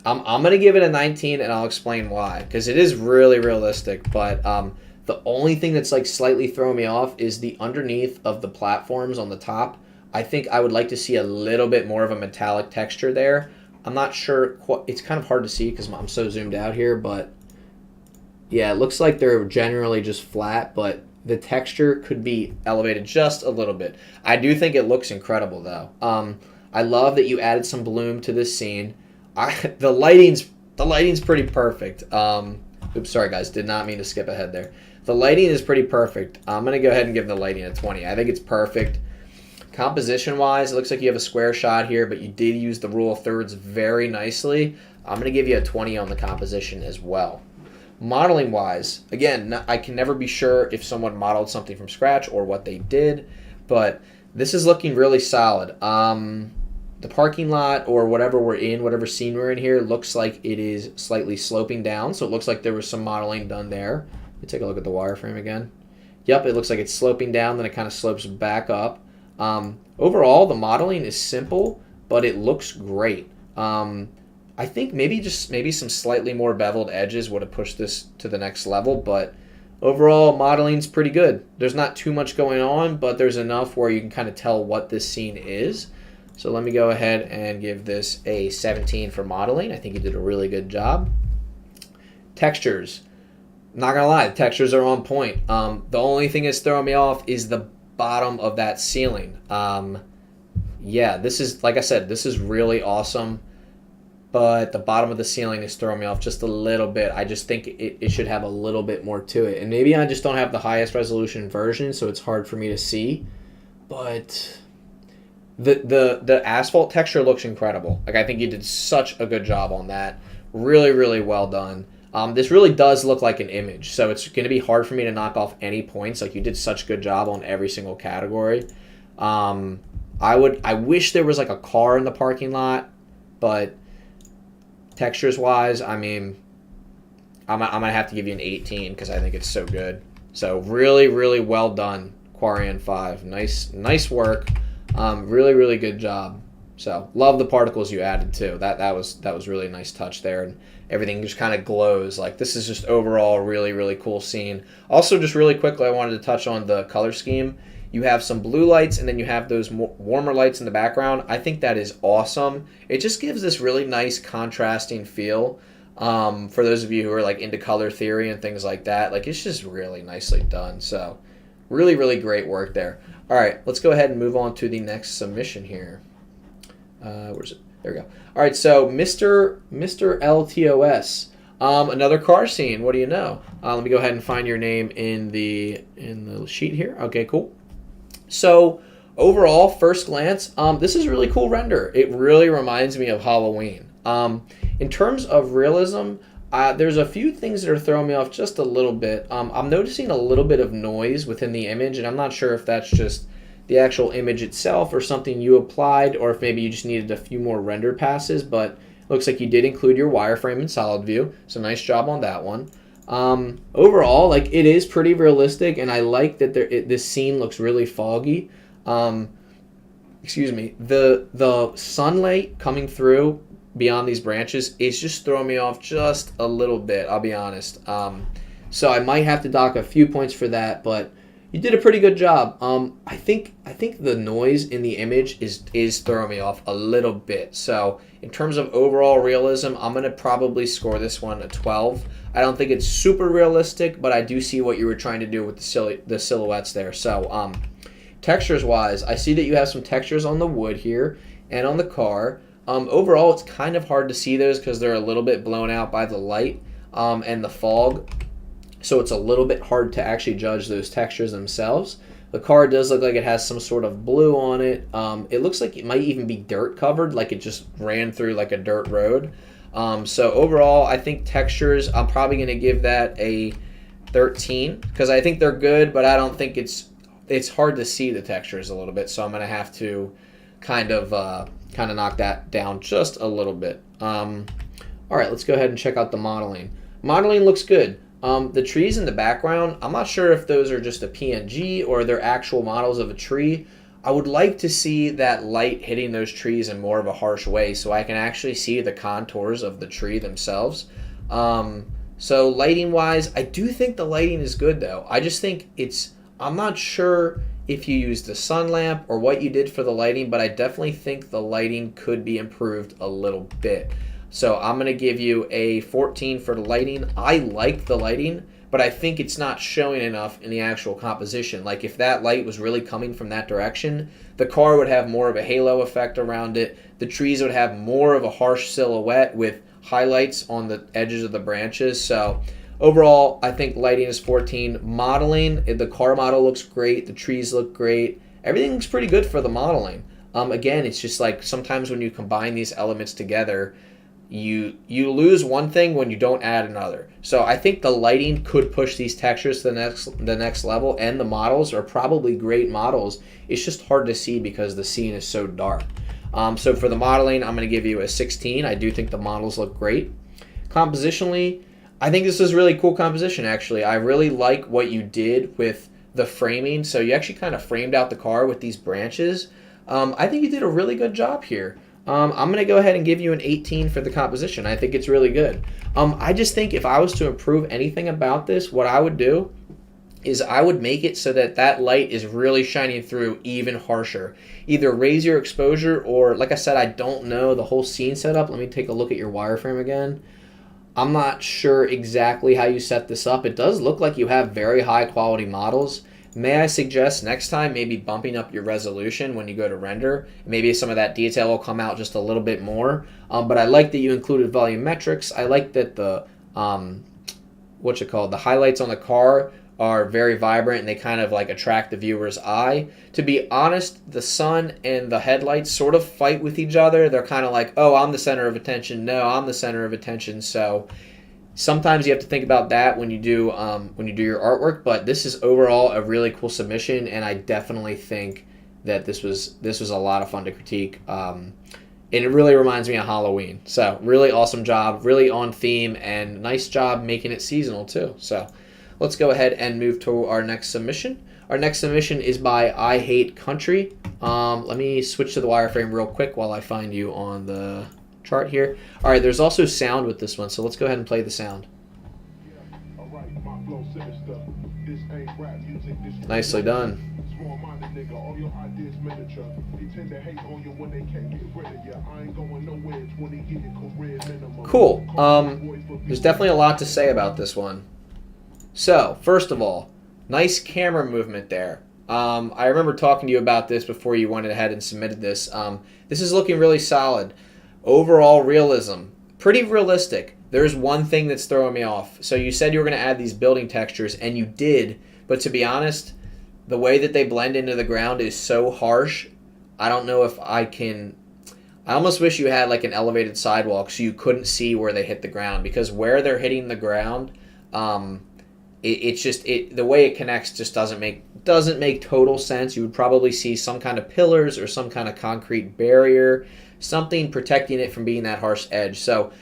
going to give it a 19, and I'll explain why, because it is really realistic, but the only thing that's like slightly throwing me off is the underneath of the platforms on the top. I think I would like to see a little bit more of a metallic texture there. I'm not sure, it's kind of hard to see because I'm so zoomed out here, but yeah, it looks like they're generally just flat, but the texture could be elevated just a little bit. I do think it looks incredible, though. I love that you added some bloom to this scene. The lighting's pretty perfect. Oops, sorry guys, did not mean to skip ahead there. The lighting is pretty perfect. I'm gonna go ahead and give the lighting a 20. I think it's perfect. Composition wise, it looks like you have a square shot here, but you did use the rule of thirds very nicely. I'm gonna give you a 20 on the composition as well. Modeling wise, again, I can never be sure if someone modeled something from scratch or what they did, but this is looking really solid. The parking lot or whatever we're in, whatever scene we're in here, looks like it is slightly sloping down. So it looks like there was some modeling done there. Let me take a look at the wireframe again. Yep, it looks like it's sloping down, then it kind of slopes back up. Overall, the modeling is simple, but it looks great. I think maybe some slightly more beveled edges would have pushed this to the next level, but overall, modeling's pretty good. There's not too much going on, but there's enough where you can kind of tell what this scene is. So let me go ahead and give this a 17 for modeling. I think you did a really good job. Textures. Not gonna lie, the textures are on point. The only thing that's throwing me off is the bottom of that ceiling. Yeah, this is, like I said, this is really awesome, but the bottom of the ceiling is throwing me off just a little bit. I just think it should have a little bit more to it. And maybe I just don't have the highest resolution version, so it's hard for me to see. But the asphalt texture looks incredible. Like, I think you did such a good job on that. Really, really well done. This really does look like an image, so it's going to be hard for me to knock off any points. Like, you did such a good job on every single category. I wish there was like a car in the parking lot, but textures wise, I mean, I'm gonna have to give you an 18 because I think it's so good. So really, really well done, Quarian 5. Nice work. Really, really good job. So love the particles you added too. That was really a nice touch there, and everything just kind of glows. Like, this is just overall a really, really cool scene. Also, just really quickly, I wanted to touch on the color scheme. You have some blue lights, and then you have those warmer lights in the background. I think that is awesome. It just gives this really nice contrasting feel. For those of you who are like into color theory and things like that, like, it's just really nicely done. So really, really great work there. All right, let's go ahead and move on to the next submission here. Where's it? There we go. All right, so Mr. LTOS, another car scene. What do you know? Let me go ahead and find your name in the sheet here. Okay, cool. So overall, first glance, this is a really cool render. It really reminds me of Halloween. In terms of realism, there's a few things that are throwing me off just a little bit. I'm noticing a little bit of noise within the image, and I'm not sure if that's just the actual image itself or something you applied, or if maybe you just needed a few more render passes, but it looks like you did include your wireframe in solid view, so nice job on that one. Overall, like, it is pretty realistic, and I like that this scene looks really foggy. Excuse me. The sunlight coming through beyond these branches is just throwing me off just a little bit, I'll be honest. So I might have to dock a few points for that, but you did a pretty good job. I think the noise in the image is throwing me off a little bit. So in terms of overall realism, I'm going to probably score this one a 12. I don't think it's super realistic, but I do see what you were trying to do with the silhouettes there. So textures wise, I see that you have some textures on the wood here and on the car. Overall, it's kind of hard to see those because they're a little bit blown out by the light and the fog. So it's a little bit hard to actually judge those textures themselves. The car does look like it has some sort of blue on it. It looks like it might even be dirt covered, like it just ran through like a dirt road. So overall, I think textures, I'm probably going to give that a 13 because I think they're good, but I don't think it's hard to see the textures a little bit. So I'm going to have to kind of knock that down just a little bit. All right, let's go ahead and check out the modeling. Modeling looks good. The trees in the background, I'm not sure if those are just a PNG or they're actual models of a tree. I would like to see that light hitting those trees in more of a harsh way so I can actually see the contours of the tree themselves. So lighting wise, I do think the lighting is good though. I just think I'm not sure if you used the sun lamp or what you did for the lighting, but I definitely think the lighting could be improved a little bit. So I'm going to give you a 14 for the lighting. I like the lighting, but I think it's not showing enough in the actual composition. Like, if that light was really coming from that direction, the car would have more of a halo effect around it. The trees would have more of a harsh silhouette with highlights on the edges of the branches. So overall, I think lighting is 14. Modeling, the car model looks great. The trees look great. Everything looks pretty good for the modeling. Again, it's just like sometimes when you combine these elements together, you lose one thing when you don't add another. So I think the lighting could push these textures to the next level, and the models are probably great models. It's just hard to see because the scene is so dark. So for the modeling, I'm going to give you a 16. I do think the models look great. Compositionally, I think this is really cool composition, actually. I really like what you did with the framing. So you actually kind of framed out the car with these branches. I think you did a really good job here. I'm going to go ahead and give you an 18 for the composition. I think it's really good. I just think if I was to improve anything about this, what I would do is I would make it so that that light is really shining through even harsher. Either raise your exposure or, like I said, I don't know the whole scene setup. Let me take a look at your wireframe again. I'm not sure exactly how you set this up. It does look like you have very high quality models. May I suggest next time maybe bumping up your resolution when you go to render? Maybe some of that detail will come out just a little bit more. But I like that you included volumetrics. I like that the, the highlights on the car are very vibrant and they kind of like attract the viewer's eye. To be honest, the sun and the headlights sort of fight with each other. They're kind of like, oh, I'm the center of attention. No, I'm the center of attention. So sometimes you have to think about that when you do your artwork. But this is overall a really cool submission, and I definitely think that this was a lot of fun to critique. And it really reminds me of Halloween. So really awesome job, really on theme, and nice job making it seasonal too. So let's go ahead and move to our next submission. Our next submission is by I Hate Country. Let me switch to the wireframe real quick while I find you on the chart here. All right, there's also sound with this one, so let's go ahead and play the sound. Nicely done. Cool. There's definitely a lot to say about this one. So, first of all, nice camera movement there. I remember talking to you about this before you went ahead and submitted this. This is looking really solid. Overall realism, pretty realistic. There's one thing that's throwing me off. So you said you were going to add these building textures, and you did. But to be honest, the way that they blend into the ground is so harsh. I don't know if I can... I almost wish you had like an elevated sidewalk so you couldn't see where they hit the ground. Because where they're hitting the ground... the way it connects just doesn't make total sense. You would probably see some kind of pillars or some kind of concrete barrier, something protecting it from being that harsh edge. So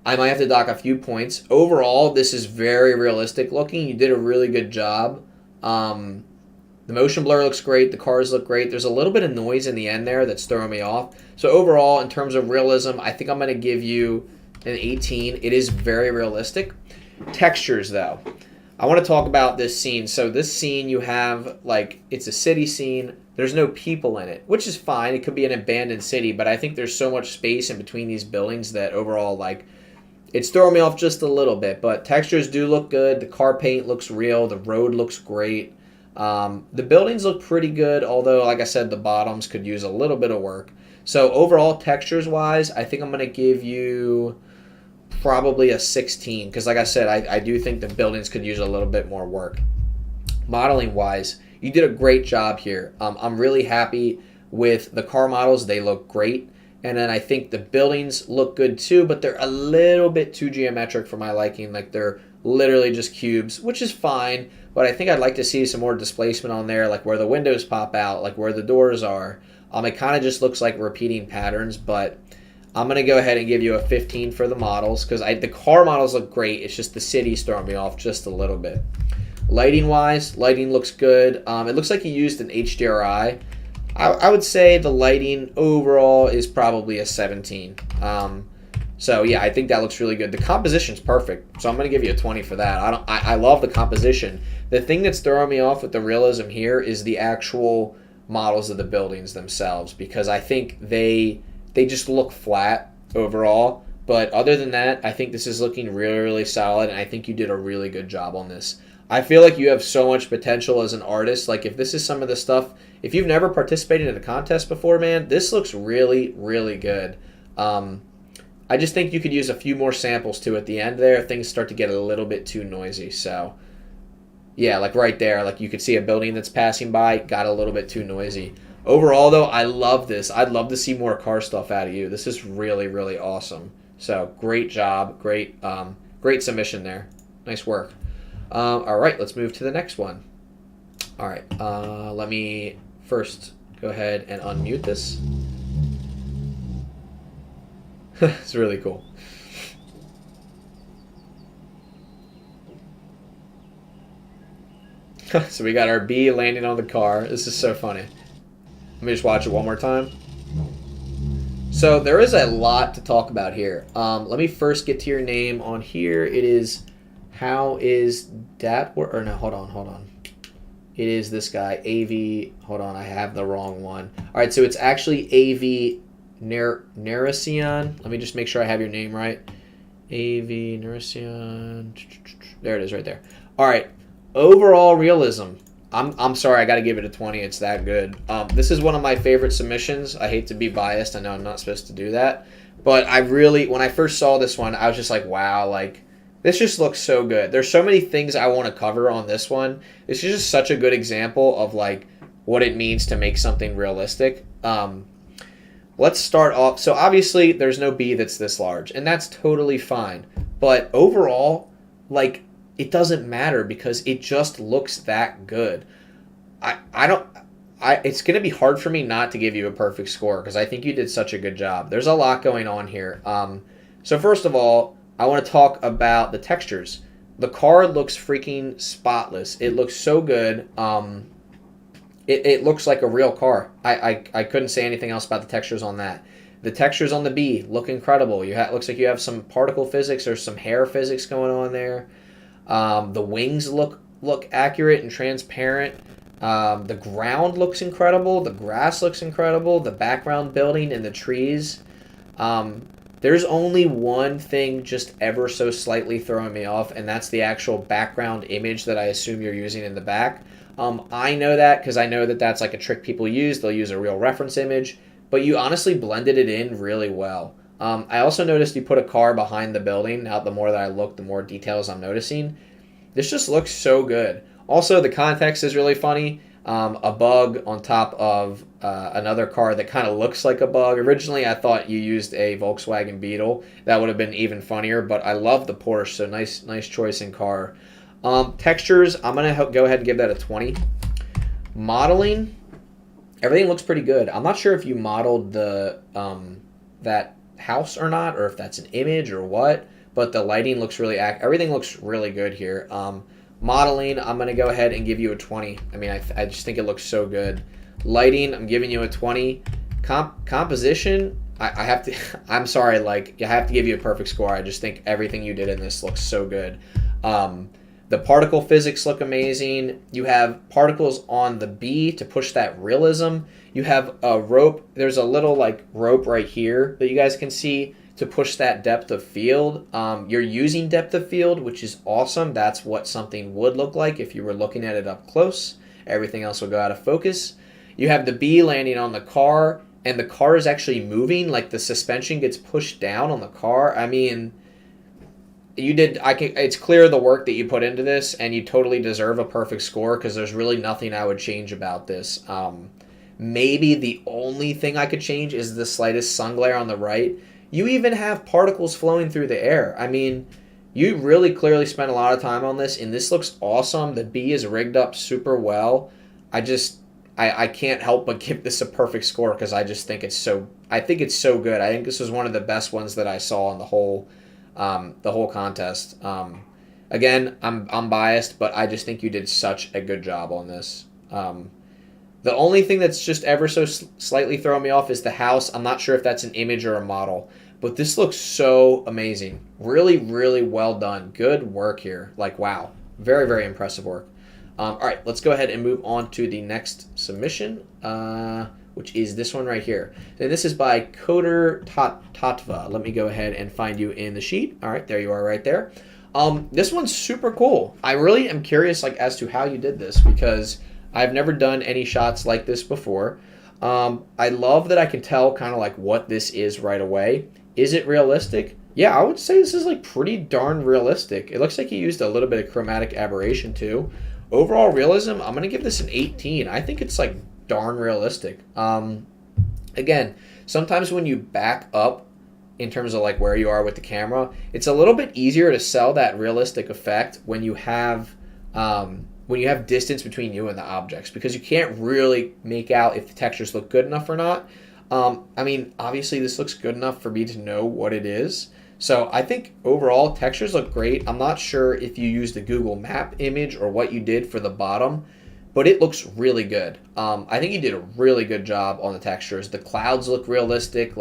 I might have to dock a few points. Overall, this is very realistic looking. You did a really good job. The motion blur looks great. The cars look great. There's a little bit of noise in the end there that's throwing me off. So overall, in terms of realism, I think I'm going to give you an 18. It is very realistic. Textures, though. I want to talk about this scene. So this scene, you have, like, it's a city scene. There's no people in it, which is fine. It could be an abandoned city, but I think there's so much space in between these buildings that overall, like, it's throwing me off just a little bit. But textures do look good. The car paint looks real. The road looks great. The buildings look pretty good, although, like I said, the bottoms could use a little bit of work. So overall, textures-wise, I think I'm going to give you probably a 16, because like I said, I do think the buildings could use a little bit more work. Modeling-wise, you did a great job here. I'm really happy with the car models. They look great. And then I think the buildings look good too, but they're a little bit too geometric for my liking. Like, they're literally just cubes, which is fine. But I think I'd like to see some more displacement on there, like where the windows pop out, like where the doors are. It kind of just looks like repeating patterns, but I'm going to go ahead and give you a 15 for the models, because the car models look great. It's just the city's throwing me off just a little bit. Lighting-wise, lighting looks good. It looks like you used an HDRI. I would say the lighting overall is probably a 17. So yeah, I think that looks really good. The composition's perfect, so I'm going to give you a 20 for that. I love the composition. The thing that's throwing me off with the realism here is the actual models of the buildings themselves, because I think they just look flat overall. But other than that, I think this is looking really, really solid, and I think you did a really good job on this. I feel like you have so much potential as an artist. Like, if this is some of the stuff, if you've never participated in a contest before, man, this looks really, really good. I just think you could use a few more samples too at the end there. Things start to get a little bit too noisy. So, yeah, like right there, like you could see a building that's passing by, got a little bit too noisy. Overall, though, I love this. I'd love to see more car stuff out of you. This is really, really awesome. So, great job. Great submission there. Nice work. All right, let's move to the next one. All right, let me first go ahead and unmute this. It's really cool. So we got our bee landing on the car. This is so funny. Let me just watch it one more time. So there is a lot to talk about here. Let me first get to your name on here. It is, how is that work? Or no, hold on. It is this guy, AV. Hold on, I have the wrong one. All right, so it's actually AV Nericion. Let me just make sure I have your name right. AV Nericion. There it is right there. All right, overall realism. I'm sorry, I got to give it a 20. It's that good. This is one of my favorite submissions. I hate to be biased. I know I'm not supposed to do that. But I really, when I first saw this one, I was just like, wow, like, this just looks so good. There's so many things I want to cover on this one. This is just such a good example of, like, what it means to make something realistic. Let's start off. So, obviously, there's no bee that's this large, and that's totally fine. But overall, like, it doesn't matter because it just looks that good. It's going to be hard for me not to give you a perfect score because I think you did such a good job. There's a lot going on here. So first of all, I want to talk about the textures. The car looks freaking spotless. It looks so good. It looks like a real car. I couldn't say anything else about the textures on that. The textures on the bee look incredible. Looks like you have some particle physics or some hair physics going on there. The wings look accurate and transparent. The ground looks incredible. The grass looks incredible. The background building and the trees. There's only one thing just ever so slightly throwing me off, and that's the actual background image that I assume you're using in the back. I know that because I know that that's like a trick people use. They'll use a real reference image, but you honestly blended it in really well. I also noticed you put a car behind the building. Now, the more that I look, the more details I'm noticing. This just looks so good. Also, the context is really funny. A bug on top of another car that kind of looks like a bug. Originally, I thought you used a Volkswagen Beetle. That would have been even funnier, but I love the Porsche, so nice choice in car. Textures, I'm going to go ahead and give that a 20. Modeling, everything looks pretty good. I'm not sure if you modeled the that house or not, or if that's an image or what, but the lighting looks really everything looks really good here. Modeling, I'm going to go ahead and give you a 20. I mean, I just think it looks so good. Lighting, I'm giving you a 20. Composition, I have to, I'm sorry, like, I have to give you a perfect score. I just think everything you did in this looks so good. The particle physics look amazing. You have particles on the bee to push that realism. You have a rope. There's a little, like, rope right here that you guys can see to push that depth of field. You're using depth of field, which is awesome. That's what something would look like if you were looking at it up close. Everything else will go out of focus. You have the bee landing on the car, and the car is actually moving, like the suspension gets pushed down on the car. I mean, it's clear the work that you put into this, and you totally deserve a perfect score because there's really nothing I would change about this. Maybe the only thing I could change is the slightest sun glare on the right. You even have particles flowing through the air. I mean, you really clearly spent a lot of time on this, and this looks awesome. The bee is rigged up super well. I can't help but give this a perfect score because I just think it's so good. I think this was one of the best ones that I saw in the whole contest. Again, I'm biased, but I just think you did such a good job on this. The only thing that's just ever so slightly throwing me off is the house. I'm not sure if that's an image or a model, but this looks so amazing. Really, really well done. Good work here. Like, wow. Very, very impressive work. All right, let's go ahead and move on to the next submission, which is this one right here. And this is by Coder Tatva. Let me go ahead and find you in the sheet. All right, there you are right there. This one's super cool. I really am curious as to how you did this because I've never done any shots like this before. I love that I can tell kind of what this is right away. Is it realistic? Yeah, I would say this is pretty darn realistic. It looks like you used a little bit of chromatic aberration too. Overall realism, I'm going to give this an 18. I think it's darn realistic. Again, sometimes when you back up in terms of where you are with the camera, it's a little bit easier to sell that realistic effect when you have distance between you and the objects because you can't really make out if the textures look good enough or not. I mean, obviously this looks good enough for me to know what it is. So I think overall textures look great. I'm not sure if you used a Google Map image or what you did for the bottom, but it looks really good. I think you did a really good job on the textures. The clouds look realistic.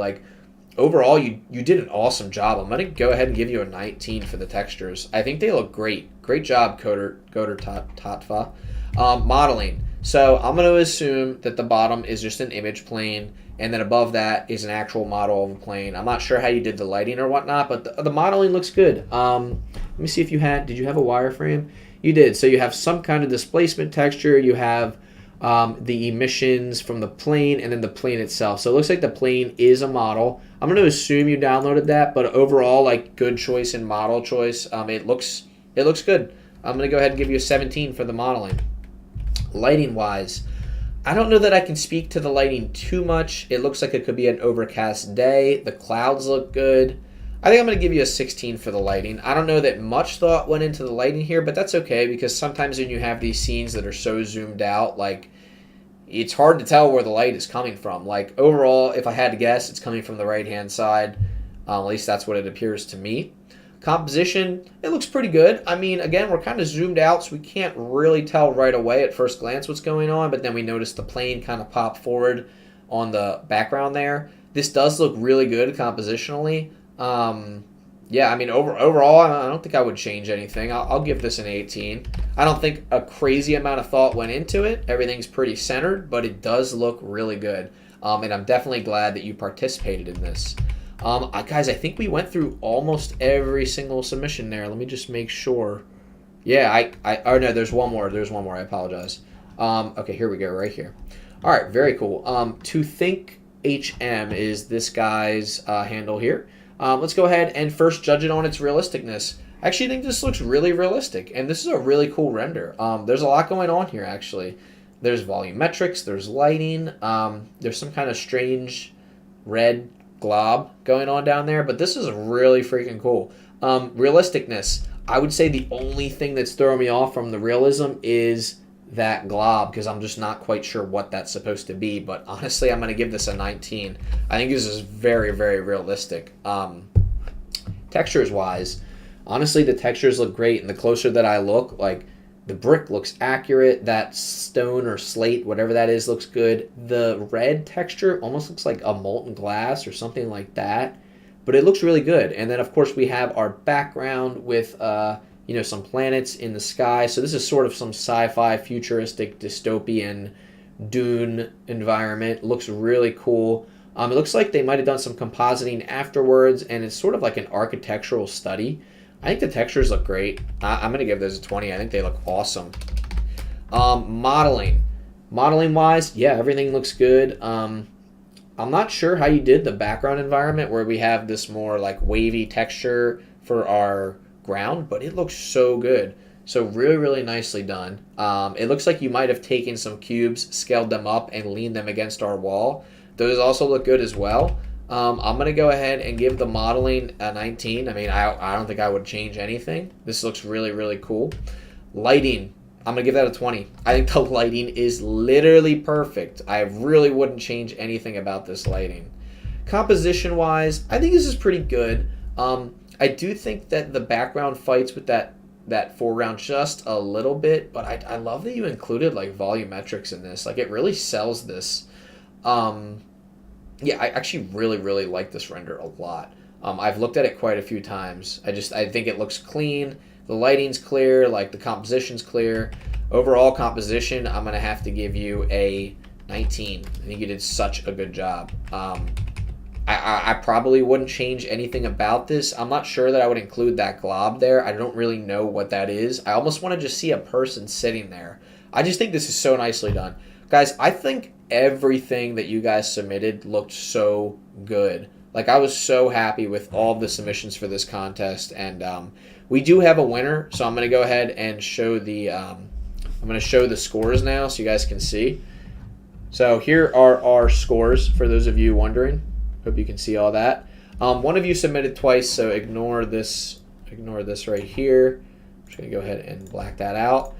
Overall, you did an awesome job. I'm going to go ahead and give you a 19 for the textures. I think they look great. Great job, Coder Tatva. Modeling. So I'm going to assume that the bottom is just an image plane, and then above that is an actual model of a plane. I'm not sure how you did the lighting or whatnot, but the modeling looks good. Let me see if did you have a wireframe? You did. So you have some kind of displacement texture. You have the emissions from the plane and then the plane itself. So it looks like the plane is a model. I'm going to assume you downloaded that, but overall, like, good choice in model choice. It looks good. I'm going to go ahead and give you a 17 for the modeling. Lighting wise, I don't know that I can speak to the lighting too much. It looks like it could be an overcast day. The clouds look good. I think I'm going to give you a 16 for the lighting. I don't know that much thought went into the lighting here, but that's okay, because sometimes when you have these scenes that are so zoomed out, like, it's hard to tell where the light is coming from. Like, overall, if I had to guess, it's coming from the right-hand side. At least that's what it appears to me. Composition, it looks pretty good. I mean, again, we're kind of zoomed out, so we can't really tell right away at first glance what's going on, but then we notice the plane kind of pop forward on the background there. This does look really good compositionally. Yeah, I mean, overall, I don't think I would change anything. I'll give this an 18. I don't think a crazy amount of thought went into it. Everything's pretty centered, but it does look really good. And I'm definitely glad that you participated in this. Guys, I think we went through almost every single submission there. Let me just make sure. Yeah, oh no, there's one more. There's one more. I apologize. Okay, here we go, right here. All right, very cool. To think HM is this guy's handle here. Let's go ahead and first judge it on its realisticness. I actually think this looks really realistic, and this is a really cool render. There's a lot going on here, actually. There's volumetrics, there's lighting, there's some kind of strange red glob going on down there, but this is really freaking cool. Realisticness, I would say the only thing that's throwing me off from the realism is that glob, because I'm just not quite sure what that's supposed to be, but honestly, I'm going to give this a 19. I think this is very, very realistic. Textures wise, honestly, the textures look great, and the closer that I look, like, the brick looks accurate. That stone or slate, whatever that is, looks good. The red texture almost looks like a molten glass or something like that, but it looks really good. And then, of course, we have our background with, some planets in the sky. So this is sort of some sci-fi, futuristic, dystopian dune environment. It looks really cool. It looks like they might have done some compositing afterwards, and it's sort of like an architectural study. I think the textures look great. I'm going to give those a 20. I think they look awesome. Modeling. Modeling-wise, yeah, everything looks good. I'm not sure how you did the background environment where we have this more like wavy texture for our ground, but it looks so good. So really, really nicely done. It looks like you might have taken some cubes, scaled them up, and leaned them against our wall. Those also look good as well. I'm going to go ahead and give the modeling a 19. I mean, I don't think I would change anything. This looks really, really cool. Lighting, I'm going to give that a 20. I think the lighting is literally perfect. I really wouldn't change anything about this lighting. Composition-wise, I think this is pretty good. I do think that the background fights with that foreground just a little bit, but I love that you included like volumetrics in this. Like, it really sells this. Yeah, I actually really, really like this render a lot. I've looked at it quite a few times. I think it looks clean. The lighting's clear. Like, the composition's clear. Overall composition, I'm going to have to give you a 19. I think you did such a good job. I probably wouldn't change anything about this. I'm not sure that I would include that glob there. I don't really know what that is. I almost want to just see a person sitting there. I just think this is so nicely done. Guys, I think everything that you guys submitted looked so good. Like, I was so happy with all of the submissions for this contest, and we do have a winner, so I'm going to go ahead and show the scores now so you guys can see. So here are our scores for those of you wondering. Hope you can see all that. One of you submitted twice, so ignore this right here. I'm just going to go ahead and black that out.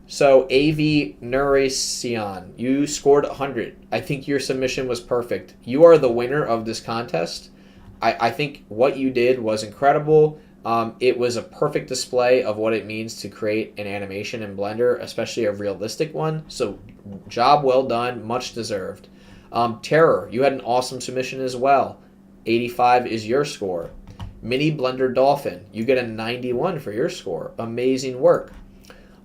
So AV Nuracion, you scored 100. I think your submission was perfect. You are the winner of this contest. I think what you did was incredible. It was a perfect display of what it means to create an animation in Blender, especially a realistic one. So job well done, much deserved. Terror, you had an awesome submission as well. 85 is your score. Mini Blender Dolphin, you get a 91 for your score. Amazing work.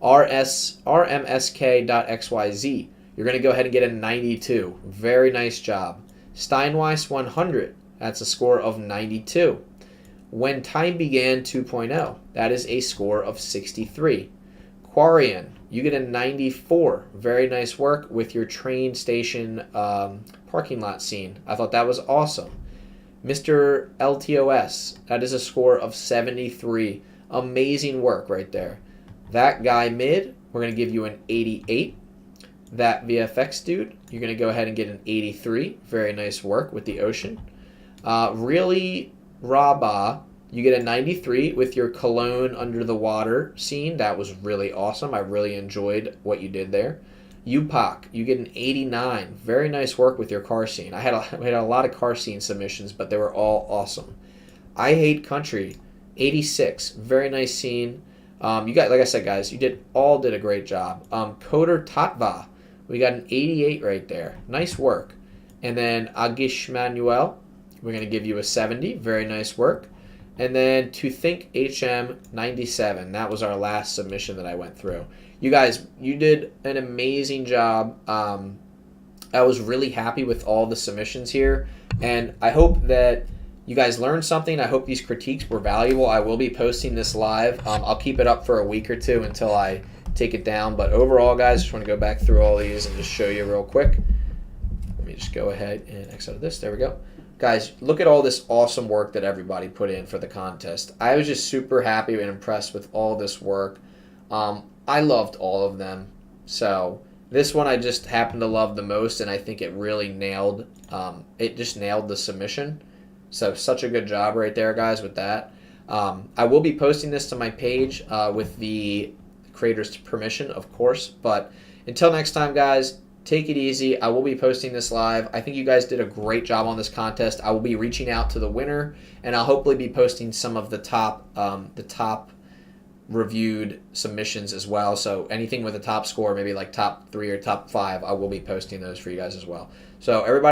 RMSK.XYZ. You're going to go ahead and get a 92. Very nice job. Steinweiss 100. That's a score of 92. When Time Began 2.0. That is a score of 63. Quarian, you get a 94. Very nice work with your train station parking lot scene. I thought that was awesome. Mr. LTOS, that is a score of 73. Amazing work right there. That guy mid, we're going to give you an 88. That VFX dude, you're going to go ahead and get an 83. Very nice work with the ocean. Really, Rabah, you get a 93 with your Cologne under the water scene. That was really awesome. I really enjoyed what you did there. Upak, you get an 89. Very nice work with your car scene. We had a lot of car scene submissions, but they were all awesome. I Hate Country, 86. Very nice scene. You got, like I said, guys, you did a great job. Coder Tatva, we got an 88 right there. Nice work. And then Agish Manuel, we're going to give you a 70. Very nice work. And then To Think HM 97. That was our last submission that I went through. You guys, you did an amazing job. I was really happy with all the submissions here. And I hope that you guys learned something. I hope these critiques were valuable. I will be posting this live. I'll keep it up for a week or two until I take it down. But overall, guys, just want to go back through all these and just show you real quick. Let me just go ahead and X out of this. There we go. Guys, look at all this awesome work that everybody put in for the contest. I was just super happy and impressed with all this work. I loved all of them. So this one I just happened to love the most, and I think it really nailed the submission. So such a good job right there, guys, with that. I will be posting this to my page with the creator's permission, of course. But until next time, guys, take it easy. I will be posting this live. I think you guys did a great job on this contest. I will be reaching out to the winner, and I'll hopefully be posting some of the top reviewed submissions as well. So anything with a top score, maybe like top 3 or top 5, I will be posting those for you guys as well. So everybody.